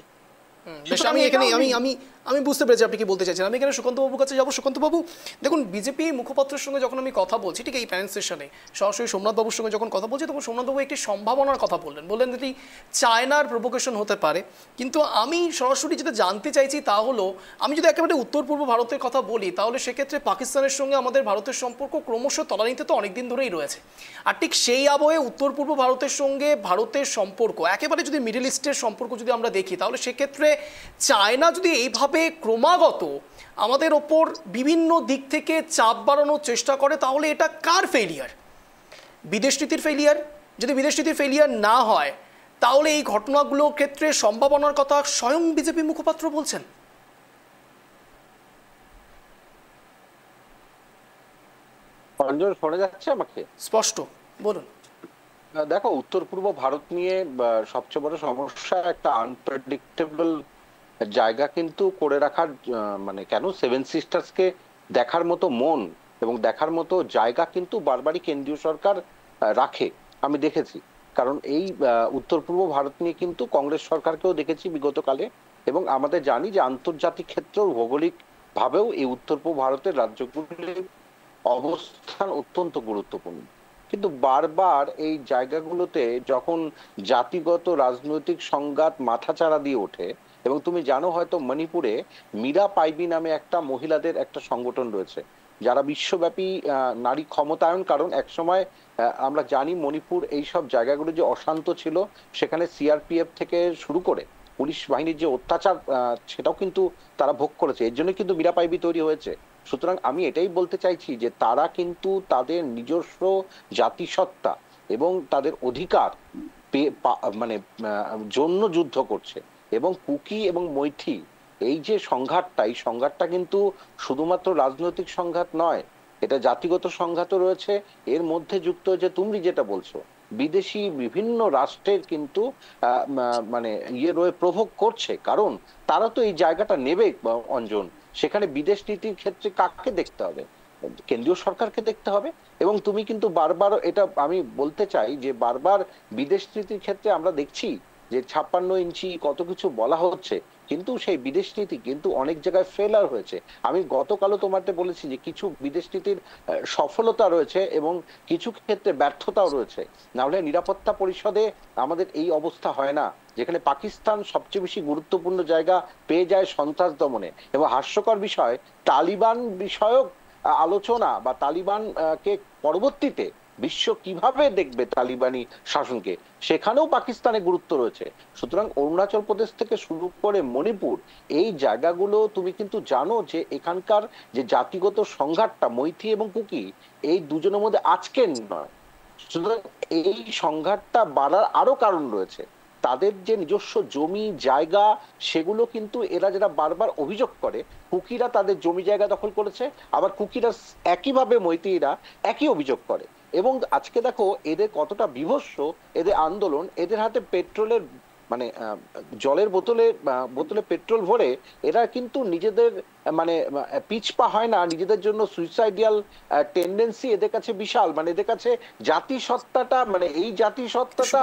A: আমি বুঝতে পেরেছি আপনি কি বলতে চাইছেন। আমি এখানে সুকান্ত বাবুর কাছে যাবো। সুকান্ত বাবু, দেখুন বিজেপি মুখপাত্রের সঙ্গে যখন আমি কথা বলছি, ঠিক এই প্যানেল সেশনে সরাসরি সোমনাথ বাবুর সঙ্গে যখন কথা বলছি, তখন সোমনাথ বাবু একটি সম্ভাবনার কথা বললেন যে চায়নার প্রভোকেশন হতে পারে। কিন্তু আমি সরাসরি যেটা জানতে চাইছি তা হলো, আমি যদি একেবারে উত্তর পূর্ব ভারতের কথা বলি তাহলে সেক্ষেত্রে পাকিস্তানের সঙ্গে আমাদের ভারতের সম্পর্ক ক্রমশ তলানিতে তো অনেকদিন ধরেই রয়েছে। আর ঠিক সেই আবহে উত্তর পূর্ব ভারতের সঙ্গে ভারতের সম্পর্ক, একেবারে যদি মিডল ইস্টের সম্পর্ক যদি আমরা দেখি, তাহলে সেক্ষেত্রে চায়না যদি এইভাবে ক্রমাগত আমাদের ওপর বিভিন্ন দিক থেকে চাপ বাড়ানোর চেষ্টা করে, তাহলে এটা কার ফেলিয়ার? বিদেশ নীতির ফেলিয়ার? যদি বিদেশ নীতির ফেলিয়ার না হয় তাহলে এই ঘটনাগুলোর ক্ষেত্রে সম্ভাবনার কথা স্বয়ং বিজেপি মুখপাত্র বলছেন।
F: শোনা যাচ্ছে আমাকে
A: স্পষ্ট? বলুন।
F: দেখো, উত্তর পূর্ব ভারত নিয়ে সবচেয়ে বড় সমস্যা একটা আনপ্রেডিক্টেবল জায়গা কিন্তু করে রাখার, মানে কেন সেভেন সিস্টার্সকে দেখার মতো মন এবং দেখার মতো জায়গা কিন্তু বারবারই কেন্দ্রীয় সরকার রাখে, আমি দেখেছি। কারণ এই উত্তর পূর্ব ভারত নিয়ে কিন্তু কংগ্রেস সরকারকেও দেখেছি বিগত কালে, এবং আমাদের জানি যে আন্তর্জাতিক ক্ষেত্রেও ভৌগোলিক ভাবেও এই উত্তর পূর্ব ভারতের রাজ্যগুলি অবস্থান অত্যন্ত গুরুত্বপূর্ণ। কিন্তু বারবার এই জায়গাগুলোতে যখন জাতিগত রাজনৈতিক সংঘাত মাথাচাড়া দিয়ে ওঠে, এবং তুমি জানো হয়তো মণিপুরে মীরা পাইবি নামে একটা মহিলাদের একটা সংগঠন রয়েছে যারা বিশ্বব্যাপী নারী ক্ষমতায়ন, কারণ একসময় আমরা জানি মণিপুর এই সব জায়গাগুলো যে অশান্ত ছিল, সেখানে সিআরপিএফ থেকে শুরু করে পুলিশ বাহিনীর যে অত্যাচার সেটাও কিন্তু তারা ভোগ করেছে, এর জন্য কিন্তু মীরা পাইবি তৈরি হয়েছে। সুতরাং আমি এটাই বলতে চাইছি যে তারা কিন্তু তাদের নিজস্ব জাতিসত্তা এবং তাদের অধিকার মানে জন্য যুদ্ধ করছে। এবং কুকি এবং মৈথি এই যে সংঘাতটা, এই সংঘাতটা কিন্তু শুধুমাত্র রাজনৈতিক সংঘাত নয়, এটা জাতিগত সংঘাতও রয়েছে। এর মধ্যে যুক্ত যে তুমি যেটা বলছো, বিদেশি বিভিন্ন রাষ্ট্রের কিন্তু মানে প্রভোগ করছে, কারণ তারা তো এই জায়গাটা নেবে অঞ্জন। সেখানে বিদেশ নীতির ক্ষেত্রে কাকে দেখতে হবে? কেন্দ্রীয় সরকারকে দেখতে হবে। এবং তুমি কিন্তু বারবার এটা আমি বলতে চাই যে বারবার বিদেশ নীতির ক্ষেত্রে আমরা দেখছি যে 56 ইঞ্চি কত কিছু বলা হচ্ছে, কিন্তু সেই বিদেশ নীতি কিন্তু অনেক জায়গায় ফেলার হয়েছে। আমি গতকালও তোমাকে বলেছি যে কিছু বিদেশ নীতির সফলতা রয়েছে এবং কিছু ক্ষেত্রে ব্যর্থতাও রয়েছে। না হলে নিরাপত্তা পরিষদে আমাদের এই অবস্থা হয় না, যেখানে পাকিস্তান সবচেয়ে বেশি গুরুত্বপূর্ণ জায়গা পেয়ে যায় সন্ত্রাস দমনে। এবং হাস্যকর বিষয়, তালিবান বিষয়ক আলোচনা বা তালিবান কে পরবর্তীতে বিশ্ব কিভাবে দেখবে তালিবানি শাসনকে, সেখানেও পাকিস্তানের গুরুত্ব রয়েছে। সুতরাং অরুণাচল প্রদেশ থেকে শুরু করে মণিপুর, এই জায়গাগুলো তুমি কিন্তু জানো যে এখানকার যে জাতিগত সংঘাতটা মৈথি এবং কুকি এই দুজনের মধ্যে আজকের নয়। সুতরাং এই সংঘাতটা বাড়ার আরো কারণ রয়েছে। তাদের যে নিজস্ব জমি জায়গা, সেগুলো কিন্তু এরা যারা বারবার অভিযোগ করে, কুকিরা তাদের জমি জায়গা দখল করেছে, আবার কুকিরা একইভাবে মৈতিরা একই অভিযোগ করে। এবং আজকে দেখো এদের কতটা বিভৎস এদের আন্দোলন, এদের হাতে পেট্রোলের মানে জলের বোতলে পেট্রোল ভরে এরা কিন্তু নিজেদের মানে পিছপা হয় না, নিজেদের জন্য সুইসাইডিয়াল টেন্ডেন্সি এদের কাছে বিশাল। মানে এদের কাছে জাতিসত্তাটা, মানে এই জাতিসত্তাটা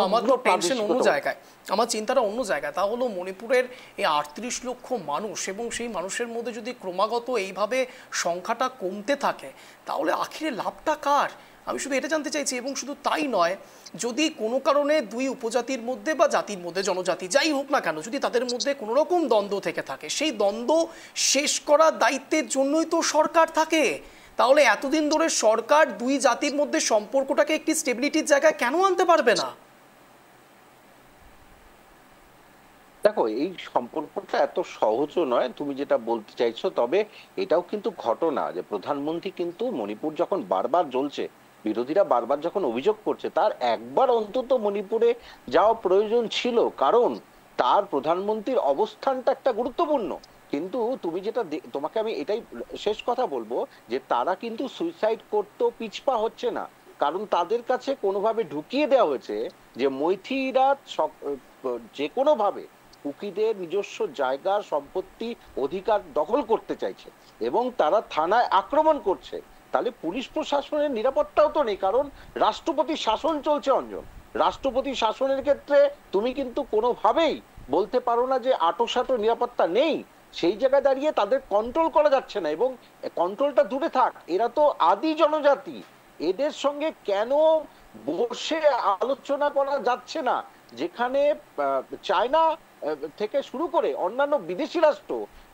A: আমার তো টেনশন অন্য জায়গায়, আমার চিন্তাটা অন্য জায়গায়। তা হলো মণিপুরের এই 38 লক্ষ মানুষ, এবং সেই মানুষের মধ্যে যদি ক্রমাগত এইভাবে সংখ্যাটা কমতে থাকে, তাহলে আখিরে লাভটা কার? আমি শুধু এটা জানতে চাইছি। এবং শুধু তাই নয়, যদি কোনো কারণে দুই উপজাতির মধ্যে বা জাতির মধ্যে, জনজাতি যাই হোক না কেন, যদি তাদের মধ্যে কোনো রকম দ্বন্দ্ব থেকে থাকে, সেই দ্বন্দ্ব শেষ করার দায়িত্বের জন্যই তো সরকার থাকে। তাহলে এতদিন ধরে সরকার দুই জাতির মধ্যে সম্পর্কটাকে একটি স্টেবিলিটির জায়গায় কেন আনতে পারবে না?
F: দেখো এই সম্পর্কটা এত সহজও নয় তুমি যেটা বলতে চাইছো। তবে এটাও কিন্তু ঘটনা যে প্রধানমন্ত্রী কিন্তু মণিপুর যখন বারবার জ্বলছে, বিরোধীরা বারবার যখন অভিযোগ করছে, তার একবার অন্তত মণিপুরে যাওয়া প্রয়োজন ছিল, কারণ তার প্রধানমন্ত্রীর অবস্থানটা একটা গুরুত্বপূর্ণ। কিন্তু তুমি যেটা তোমাকে আমি এটাই শেষ কথা বলবো যে তারা কিন্তু সুইসাইড করতেও পিছপা হচ্ছে না, কারণ তাদের কাছে কোনোভাবে ঢুকিয়ে দেওয়া হয়েছে যে মৈথিরা যে কোনো ভাবে কুকিদের নিজস্ব জায়গা সম্পত্তি অধিকার দখল করতে চাইছে এবং তারা থানায় আক্রমণ করছে। তাহলে পুলিশ প্রশাসনের নিরাপত্তাও তো নেই, কারণ রাষ্ট্রপতি শাসন চলছে অঞ্জন। রাষ্ট্রপতি শাসনের ক্ষেত্রে তুমি কিন্তু কোনোভাবেই বলতে পারো না যে আটোসাটো নিরাপত্তা নেই। সেই জায়গায় দাঁড়িয়ে তাদের কন্ট্রোল করা যাচ্ছে না, এবং কন্ট্রোলটা দূরে থাক, এরা তো আদি জনজাতি, এদের সঙ্গে কেন বসে আলোচনা করা যাচ্ছে না? যেখানে চায়না থেকে শুরু করে অন্যান্য বিদেশি রাষ্ট্র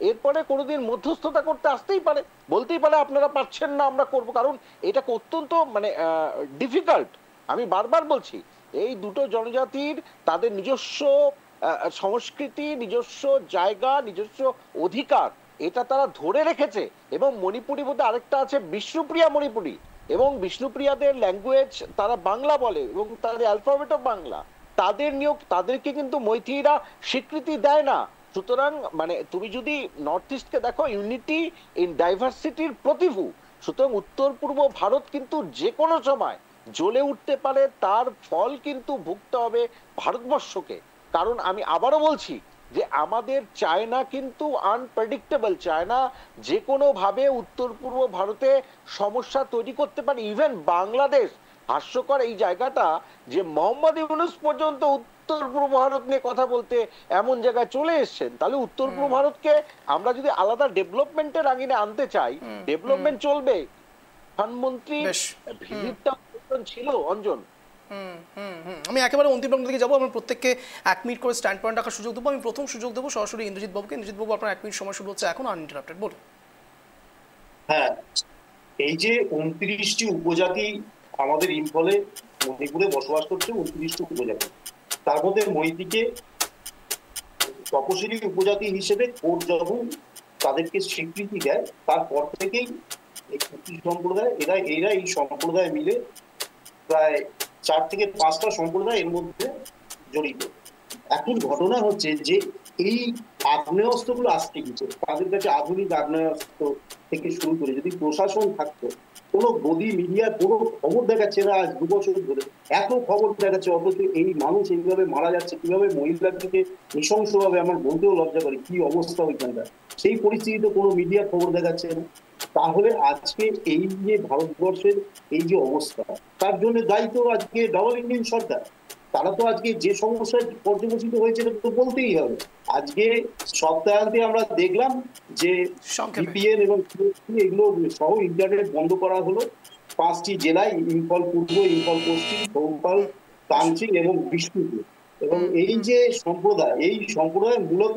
F: এরপরে কোনোদিন মধ্যস্থতা করতে আসতেই পারে, বলতেই পারে আপনারা পারছেন না, আমরা করব, কারণ এটা অত্যন্ত মানে ডিফিকাল্ট। আমি বারবার বলছি এই দুটো জনজাতির তাদের নিজস্ব সংস্কৃতি, নিজস্ব জায়গা, নিজস্ব অধিকার, এটা তারা ধরে রেখেছে। এবং মণিপুরি মধ্যে আরেকটা আছে বিষ্ণুপ্রিয়া মণিপুরি, এবং বিষ্ণুপ্রিয়াদের ল্যাঙ্গুয়েজ তারা বাংলা বলে এবং তাদের অ্যালফাবেট অফ বাংলা, তাদেরকে কিন্তু মৈথিরা স্বীকৃতি দেয় না। সুতরাং মানে তুমি যদি নর্থ ইস্টকে দেখো, ইউনিটি ইন ডাইভার্সিটির প্রতিভূ। সুতরাং উত্তর পূর্ব ভারত কিন্তু যে কোনো সময় জ্বলে উঠতে পারে, তার ফল কিন্তু ভুগতে হবে ভারতবর্ষকে। কারণ আমি আবারও বলছি যে আমাদের চায়না কিন্তু আনপ্রেডিক্টেবল, চায়না যে কোনো ভাবে উত্তর পূর্ব ভারতে সমস্যা তৈরি করতে পারে। ইভেন বাংলাদেশ, হাস্যকর এই জায়গাটা যে মোহাম্মদ ইউনূস পর্যন্ত উত্তর পূর্ব ভারত নিয়ে কথা বলতে এমন জায়গায় চলে এসেছেন। তাহলে উত্তর পূর্ব ভারতকে আমরা যদি আলাদা ডেভেলপমেন্টের আঙিনে আনতে চাই, ডেভেলপমেন্ট চলবে, প্রধানমন্ত্রী ভিজিটটা ছিল অঞ্জন।
A: আমি একেবারে অন্তিম প্রশ্ন দিকে যাবো। আমরা প্রত্যেককে 1 মিনিট করে স্ট্যান্ড পয়েন্ট রাখার সুযোগ দেবো। আমি প্রথম সুযোগ দেবো সরাসরি ইন্দ্রজিৎ বাবুকে। ইন্দ্রজিৎ বাবু, আপনার 1 মিনিট সময় শুরু হচ্ছে এখন, আনইন্টারাপ্টেড, বলুন।
D: হ্যাঁ, এই যে 29টি উপজাতি আমাদের ইম্ফলে মণিপুরে বসবাস করছে, 29টি উপজাতি, তার মধ্যে মৈতিকে তপশিলি উপজাতি হিসেবে কোর্ট যখন তাদেরকে স্বীকৃতি দেয়, তারপর থেকেই এই কুকি সম্প্রদায় এরা এই সম্প্রদায় মিলে প্রায় 4 থেকে 5টা সম্প্রদায় এর মধ্যে জড়িত। এখন ঘটনা হচ্ছে যে এই আগ্নেয়াস্ত্রগুলো আসতে গেছে, তাদের কাছে আধুনিক আগ্নেয়াস্ত্র থেকে শুরু করে যদি প্রশাসন থাকতো, কোনো গদি মিডিয়ার কোনো খবর দেখাচ্ছে না আজ 2 বছর ধরে, এত খবর দেখাচ্ছে, অথচ এই মানুষ এইভাবে মারা যাচ্ছে, কিভাবে মহিলাটিকে নৃশংসভাবে, আমার বলতেও লজ্জা করে কি অবস্থা ওইখানকার, সেই পরিস্থিতিতে কোনো মিডিয়া খবর দেখাচ্ছে না। তাহলে আজকে এই যে ভারতবর্ষের এই যে অবস্থা, তার জন্য দায়িত্ব আজকে ডাবল ইঞ্জিন সরকার। তারা তো আজকে যে সমস্যায় পর্যবেসিত হয়েছে তো বলতেই হবে। আজকে সপ্তাহান্তে আমরা দেখলাম যে ভিপিএন এবং এগুলো সহ ইন্টারনেট বন্ধ করা হলো 5টি জেলায়, ইম্ফল পূর্ব, ইম্ফল পশ্চিম, চৌপাল, কাঞ্চি এবং বিষ্ণুপুর। এবং এই যে সম্প্রদায়, এই সম্প্রদায় মূলত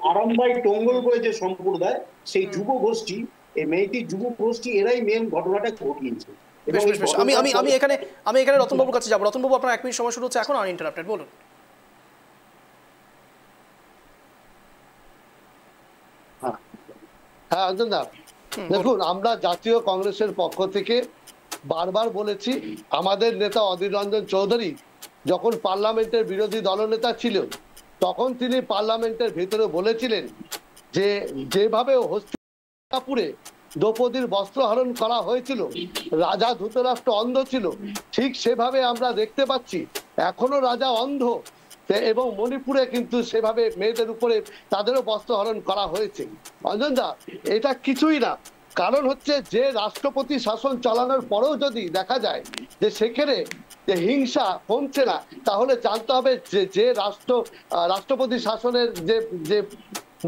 D: আরামবাই টঙ্গল করে যে সম্প্রদায়, সেই যুব গোষ্ঠী, এই মেয়েটি যুব গোষ্ঠী, এরাই মেন ঘটনাটা ঘটিয়েছে।
A: আমি এখানে রতনবাবুর কাছে যাবো। রতনবাবু, আপনার 1 মিনিট সময় শুরু হচ্ছে এখন, আনইন্টারাপ্টেড, বলুন।
C: হ্যাঁ অঞ্জন দা, দেখুন, আমরা জাতীয় কংগ্রেসের পক্ষ থেকে বারবার বলেছি, আমাদের নেতা অধীর রঞ্জন চৌধুরী যখন পার্লামেন্টের বিরোধী দলনেতা ছিল, তখন তিনি পার্লামেন্টের ভেতরে বলেছিলেন যে যেভাবে হস্তিনাপুরে দ্রৌপদীর বস্ত্রহরণ করা হয়েছিল, রাজা ধৃতরাষ্ট্র অন্ধ ছিল, ঠিক সেভাবে আমরা দেখতে পাচ্ছি এখনো রাজা অন্ধ, এবং মণিপুরে কিন্তু সেভাবে মেয়েদের উপরে তাদেরও বস্ত্রহরণ করা হয়েছে। অঞ্জন দা, এটা কিছুই না, কারণ হচ্ছে যে রাষ্ট্রপতি শাসন চালানোর পরেও যদি দেখা যায় যে সেখানে যে হিংসা কমছে না, তাহলে জানতে হবে যে রাষ্ট্রপতি শাসনের যে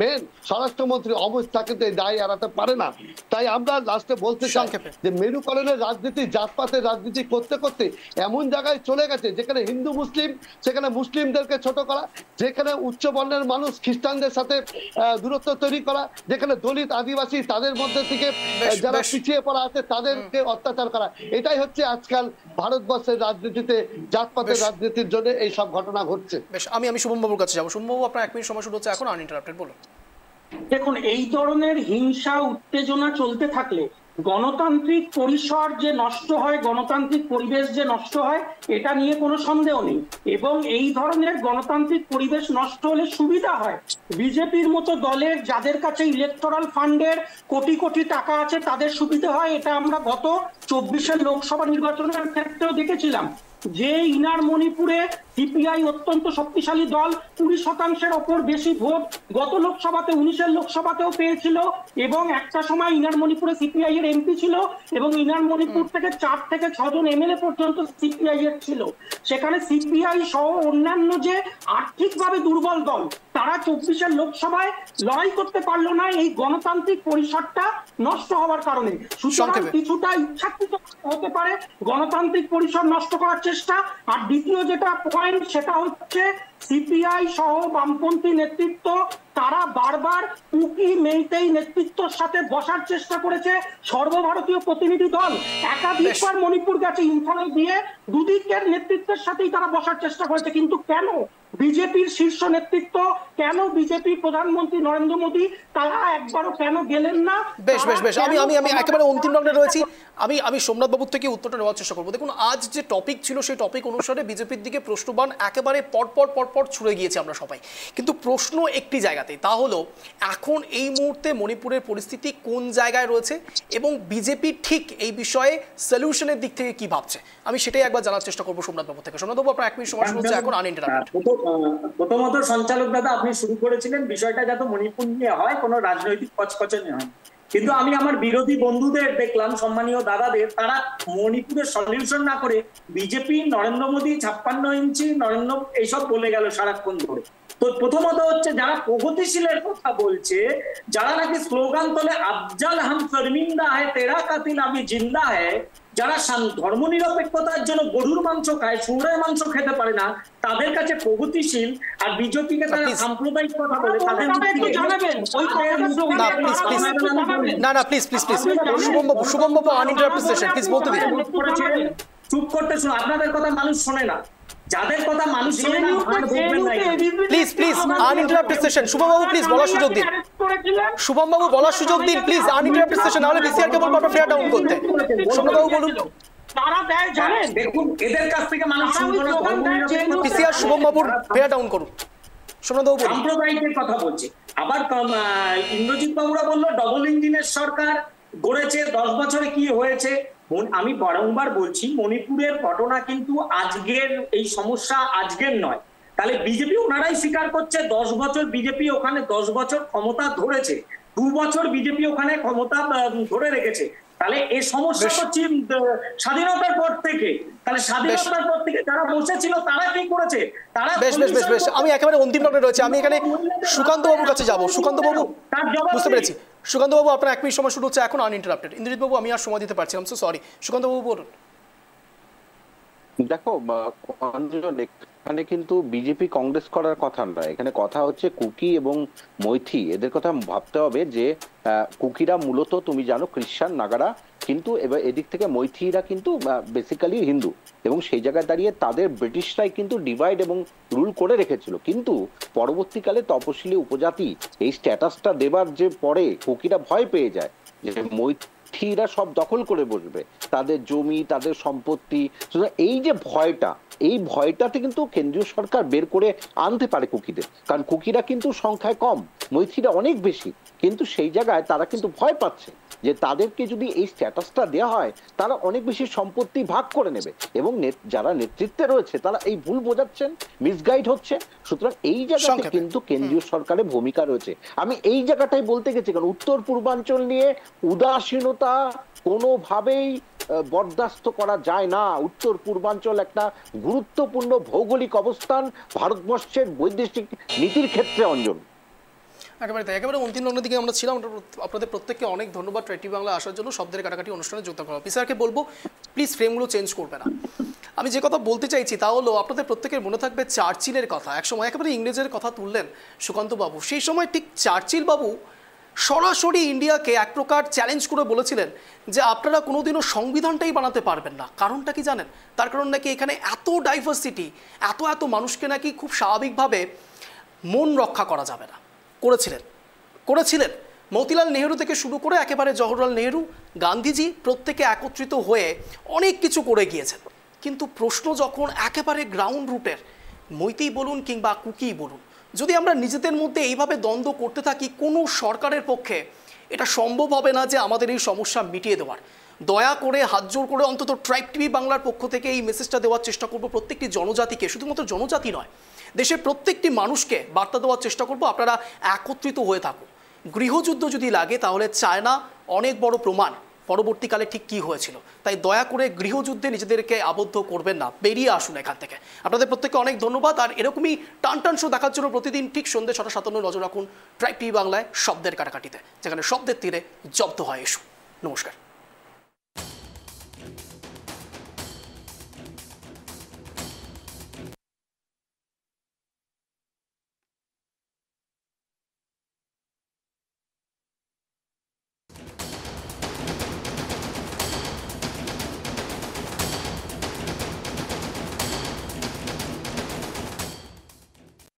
C: মেন স্বরাষ্ট্রমন্ত্রী অমিত তাকে দায় এড়াতে পারে না। তাই আমরা লাস্টে বলতে চাই যে মেরুকরণের রাজনীতি, জাতপাতের রাজনীতি করতে করতে এমন জায়গায় চলে গেছে যেখানে হিন্দু মুসলিম, সেখানে মুসলিমদেরকে ছোট করা, যেখানে উচ্চ বর্ণের মানুষ খ্রিস্টানদের সাথে দূরত্ব তৈরি করা, যেখানে দলিত আদিবাসী তাদের মধ্যে থেকে যারা পিছিয়ে পড়া আছে তাদেরকে অত্যাচার করা। এটাই হচ্ছে আজকাল ভারতবর্ষের রাজনীতিতে জাতপাতের রাজনীতির জন্য এই সব ঘটনা ঘটছে।
A: বেশ, আমি শুভম বাবুর কাছে যাবো। শুভম বাবু, আপনার 1 মিনিট সময় শুরু হচ্ছে এখন, আনইন্টারাপ্টেড, বলুন।
E: দেখুন, এই ধরনের হিংসা উত্তেজনা চলতে থাকলে গণতান্ত্রিক পরিসর যে নষ্ট হয়, গণতান্ত্রিক পরিবেশ যে নষ্ট হয়, এটা নিয়ে কোনো সন্দেহ নেই। এবং এই ধরনের গণতান্ত্রিক পরিবেশ নষ্ট হলে সুবিধা হয় বিজেপির মতো দলের, যাদের কাছে ইলেকটোরাল ফান্ডের কোটি কোটি টাকা আছে, তাদের সুবিধা হয়। এটা আমরা গত 24-এর লোকসভা নির্বাচনের ক্ষেত্রেও দেখেছিলাম যে ইনার মণিপুরে সিপিআই অত্যন্ত শক্তিশালী দল, 20% ওপর বেশি ভোট গত লোকসভাতে, 19-এর লোকসভাতেও পেয়েছিল। এবং একটা সময় ইনার মণিপুরে সিপিআই এর এমপি ছিল, এবং ইনার মণিপুর থেকে 4 থেকে 6 জন এমএলএ পর্যন্ত সিপিআই এর ছিল। সেখানে সিপিআই সহ অন্যান্য যে আর্থিকভাবে দুর্বল দল, তারা 24-এর লোকসভায় লড়াই করতে পারলো না এই গণতান্ত্রিক পরিসরটা নষ্ট হওয়ার কারণে। সুতরাং কিছুটা ইচ্ছাকৃত হতে পারে গণতান্ত্রিক পরিসর নষ্ট করার চেষ্টা। আর দ্বিতীয় যেটা পয়েন্ট, সেটা হচ্ছে সিপিআই সহ বামপন্থী নেতৃত্ব তারা বারবার কুকি মেইতেই নেতৃত্বের সাথে বসার চেষ্টা করেছে। সর্বভারতীয় প্রতিনিধি দল একাধিকবার মণিপুর গেছে, ইম্ফলে গিয়ে দুদিকের নেতৃত্বের সাথেই তারা বসার চেষ্টা করেছে। কিন্তু কেন বিজেপির শীর্ষ নেতৃত্ব, কেন বিজেপি প্রধানমন্ত্রী নরেন্দ্র মোদী তারা একবারও কেন গেলেন না?
A: বেশ বেশ বেশ, আমি একেবারে অন্তিম রাউন্ডে রয়েছি। আমি সোমনাথ বাবুর থেকে উত্তরটা নেওয়ার চেষ্টা করবো। দেখুন, আজ যে টপিক ছিল সেই টপিক অনুসারে বিজেপির দিকে প্রশ্নবাণ একেবারে পরপর ছুড়ে গিয়েছে আমরা সবাই, কিন্তু প্রশ্ন একটি জায়গাতে, তা হলো এখন এই মুহূর্তে মণিপুরের পরিস্থিতি কোন জায়গায় রয়েছে এবং বিজেপি ঠিক এই বিষয়ে সলিউশনের দিক থেকে কি ভাবছে, আমি সেটাই একবার জানার চেষ্টা করবো সোমনাথ বাবু থেকে। সোমনাথ বাবু, আপনার 1 মিনিট সময় শুরু হচ্ছে এখন, আনইন্টারাপ্টেড।
B: প্রথমত সঞ্চালক দাদা, আপনি শুরু করেছিলেন বিষয়টা যাতে মণিপুর নিয়ে হয়, কোনো রাজনৈতিক কচকচানি হয়। কিন্তু আমি আমার বিরোধী বন্ধুদের দেখলাম, সম্মানীয় দাদাদের, তারা মণিপুরের সলিউশন না করে বিজেপি, নরেন্দ্র মোদী 56 ইঞ্চি এইসব বলে গেল সারাক্ষণ ধরে। তো প্রথমত হচ্ছে যারা প্রগতিশীলের কথা বলছে, যারা নাকি স্লোগান তোলে আফজাল হাম শর্মিন্দা হ্যায় তেরা কাতিল আমি জিন্দা হ্যায়, যারা ধর্মনিরপেক্ষতার জন্য গরুর মাংস খায়, শুয়োরের মাংস খেতে পারে না, তাদের কাছে প্রগতিশীল, আর বিজেপিকে তারা সাম্প্রদায়িক কথা বলে, তাদের
A: শুভম বাবু আনইন্টারাপ্টেড সেশন, প্লিজ বলতে দিন।
B: চুপ করতে শুনো, আপনাদের কথা মানুষ শোনে না, যাদের কথা মানুষ শোনে না
A: please please uninterrupted session. Shubham Babu please বলার সুযোগ দিন, শুভম বাবু বলার সুযোগ দিন প্লিজ, আনইন্টারাপ্টেড সেশন, নাহলে বিসিআর কে বলবো আপনারা ফেয়ার ডাউন করতে। শুভম বাবু বলুন।
E: তারা দেয় জানেন,
B: দেখুন এদের কাছ থেকে মানুষ
A: বিসিআর শুভম বাবুর ফেয়ার ডাউন করুন।
B: সাম্প্রদায়িকের কথা বলছে। আবার ইন্দ্রজিৎ বাবুরা বললো ডবল ইঞ্জিনের সরকার গড়েছে, 10 বছরে কি হয়েছে। আমি বারংবার বলছি, মণিপুরের ঘটনা কিন্তু আজকের এই সমস্যা আজকের নয়। তাহলে বিজেপি ওনারাই স্বীকার করছে 10 বছর বিজেপি ওখানে 10 বছর ক্ষমতা ধরেছে, 2 বছর বিজেপি ওখানে ক্ষমতা ধরে রেখেছে। তাহলে এই সমস্যা হচ্ছে স্বাধীনতার পর থেকে। তাহলে স্বাধীনতার পর থেকে যারা বসেছিল তারা কি করেছে? তারা
A: বেশ আমি একেবারে অন্তিম লগ্নে রয়েছে, আমি এখানে সুকান্ত বাবুর কাছে যাব। সুকান্ত বাবু, বুঝতে পেরেছি। সুকান্ত বাবু আপনার 1 মিনিট সময় শুরু হচ্ছে এখন আনইন্টারাপ্টেড। ইন্দ্রজিৎ বাবু আমি আর সময় দিতে পারছি না, সো সরি। সুকান্ত বাবু বলুন।
F: দেখো এখানে কিন্তু বিজেপি কংগ্রেস করার কথা নয়, এখানে কথা হচ্ছে কুকি এবং মৈথি, এদের কথা ভাবতে হবে যে কুকিরা মূলত তুমি জানো খ্রিস্টান নাগারা, কিন্তু এবার এদিক থেকে মৈথিরা কিন্তু বেসিক্যালি হিন্দু, এবং সেই জায়গায় দাঁড়িয়ে তাদের ব্রিটিশরাই কিন্তু ডিভাইড এবং রুল করে রেখেছিল। কিন্তু পরবর্তীকালে তপশিলি উপজাতি এই স্ট্যাটাসটা দেবার যে পরে কুকিরা ভয় পেয়ে যায় যে মৈথিরা সব দখল করে বসবে, তাদের জমি, তাদের সম্পত্তি। এই যে ভয়টা, এই ভয়টাতে কিন্তু কেন্দ্রীয় সরকার বের করে আনতে পারে কুকিদের, কারণ কুকিরা কিন্তু সংখ্যায় কম, মৈথিরা অনেক বেশি, কিন্তু সেই জায়গায় তারা কিন্তু ভয় পাচ্ছে যে তাদেরকে যদি এই স্ট্যাটাসটা দেওয়া হয় তারা অনেক বেশি সম্পত্তি ভাগ করে নেবে, এবং যারা নেতৃত্বে রয়েছে তারা এই ভুল বোঝাচ্ছেন, মিসগাইড হচ্ছে। সুতরাং এই জায়গাতে কিন্তু কেন্দ্রীয় সরকারের ভূমিকা রয়েছে। আমি এই জায়গাটাই বলতে গেছি, কারণ উত্তর পূর্বাঞ্চল নিয়ে উদাসীনতা কোনোভাবেই বরদাস্ত করা যায় না। উত্তর পূর্বাঞ্চল একটা গুরুত্বপূর্ণ ভৌগোলিক অবস্থান ভারতবর্ষের বৈদেশিক নীতির ক্ষেত্রে। অঞ্জন,
A: একেবারে তাই, একেবারে অন্তিম লগ্নের দিকে আমরা ছিলাম। আপনাদের প্রত্যেককে অনেক ধন্যবাদ ট্রাই টিভি বাংলা আসার জন্য, শব্দের কাটাকাটি অনুষ্ঠানে যোগদান করা। পিসারকে বলবো প্লিজ ফ্রেমগুলো চেঞ্জ করবে না। আমি যে কথা বলতে চাইছি তা হলো, আপনাদের প্রত্যেকের মনে থাকবে চার্চিলের কথা। একসময় একেবারে ইংরেজের কথা তুললেন সুকান্ত বাবু, সেই সময় ঠিক চার্চিল বাবু সরাসরি ইন্ডিয়াকে এক প্রকার চ্যালেঞ্জ করে বলেছিলেন যে আপনারা কোনোদিনও সংবিধানটাই বানাতে পারবেন না। কারণটা কি জানেন? তার কারণ নাকি এখানে এত ডাইভার্সিটি, এত মানুষকে নাকি খুব স্বাভাবিকভাবে মন রক্ষা করা যাবে না। করেছিলেন মতিলাল নেহেরু থেকে শুরু করে একেবারে জওহরলাল নেহেরু, গান্ধীজি, প্রত্যেকে একত্রিত হয়ে অনেক কিছু করে গিয়েছেন। কিন্তু প্রশ্ন যখন একেবারে গ্রাউন্ড রুটের, মৈতেই বলুন কিংবা কুকি বলুন, যদি আমরা নিজেদের মধ্যে এইভাবে দ্বন্দ্ব করতে থাকি, কোনো সরকারের পক্ষে এটা সম্ভব হবে না যে আমাদের এই সমস্যা মিটিয়ে দেওয়ার। দয়া করে হাত জোর করে অন্তত ট্রাইব টিভি বাংলার পক্ষ থেকে এই মেসেজটা দেওয়ার চেষ্টা করব প্রত্যেকটি জনজাতিকে, শুধুমাত্র জনজাতি নয়, দেশের প্রত্যেকটি মানুষকে বার্তা দেওয়ার চেষ্টা করব আপনারা একত্রিত হয়ে থাকুন। গৃহযুদ্ধ যদি লাগে তাহলে চায়না অনেক বড় প্রমাণ পরবর্তীকালে ঠিক কি হয়েছিল। তাই দয়া করে গৃহযুদ্ধে নিজেদেরকে আবদ্ধ করবেন না, বেরিয়ে আসুন এখান থেকে। আপনাদের প্রত্যেককে অনেক ধন্যবাদ। আর এরকমই টান শো দেখার জন্য প্রতিদিন ঠিক সন্ধ্যে 6:57 নজর রাখুন ট্রাইব টিভি বাংলায় শব্দের কাটাকাটিতে, যেখানে শব্দের তীরে জব্দ হয় ইস্যু। নমস্কার।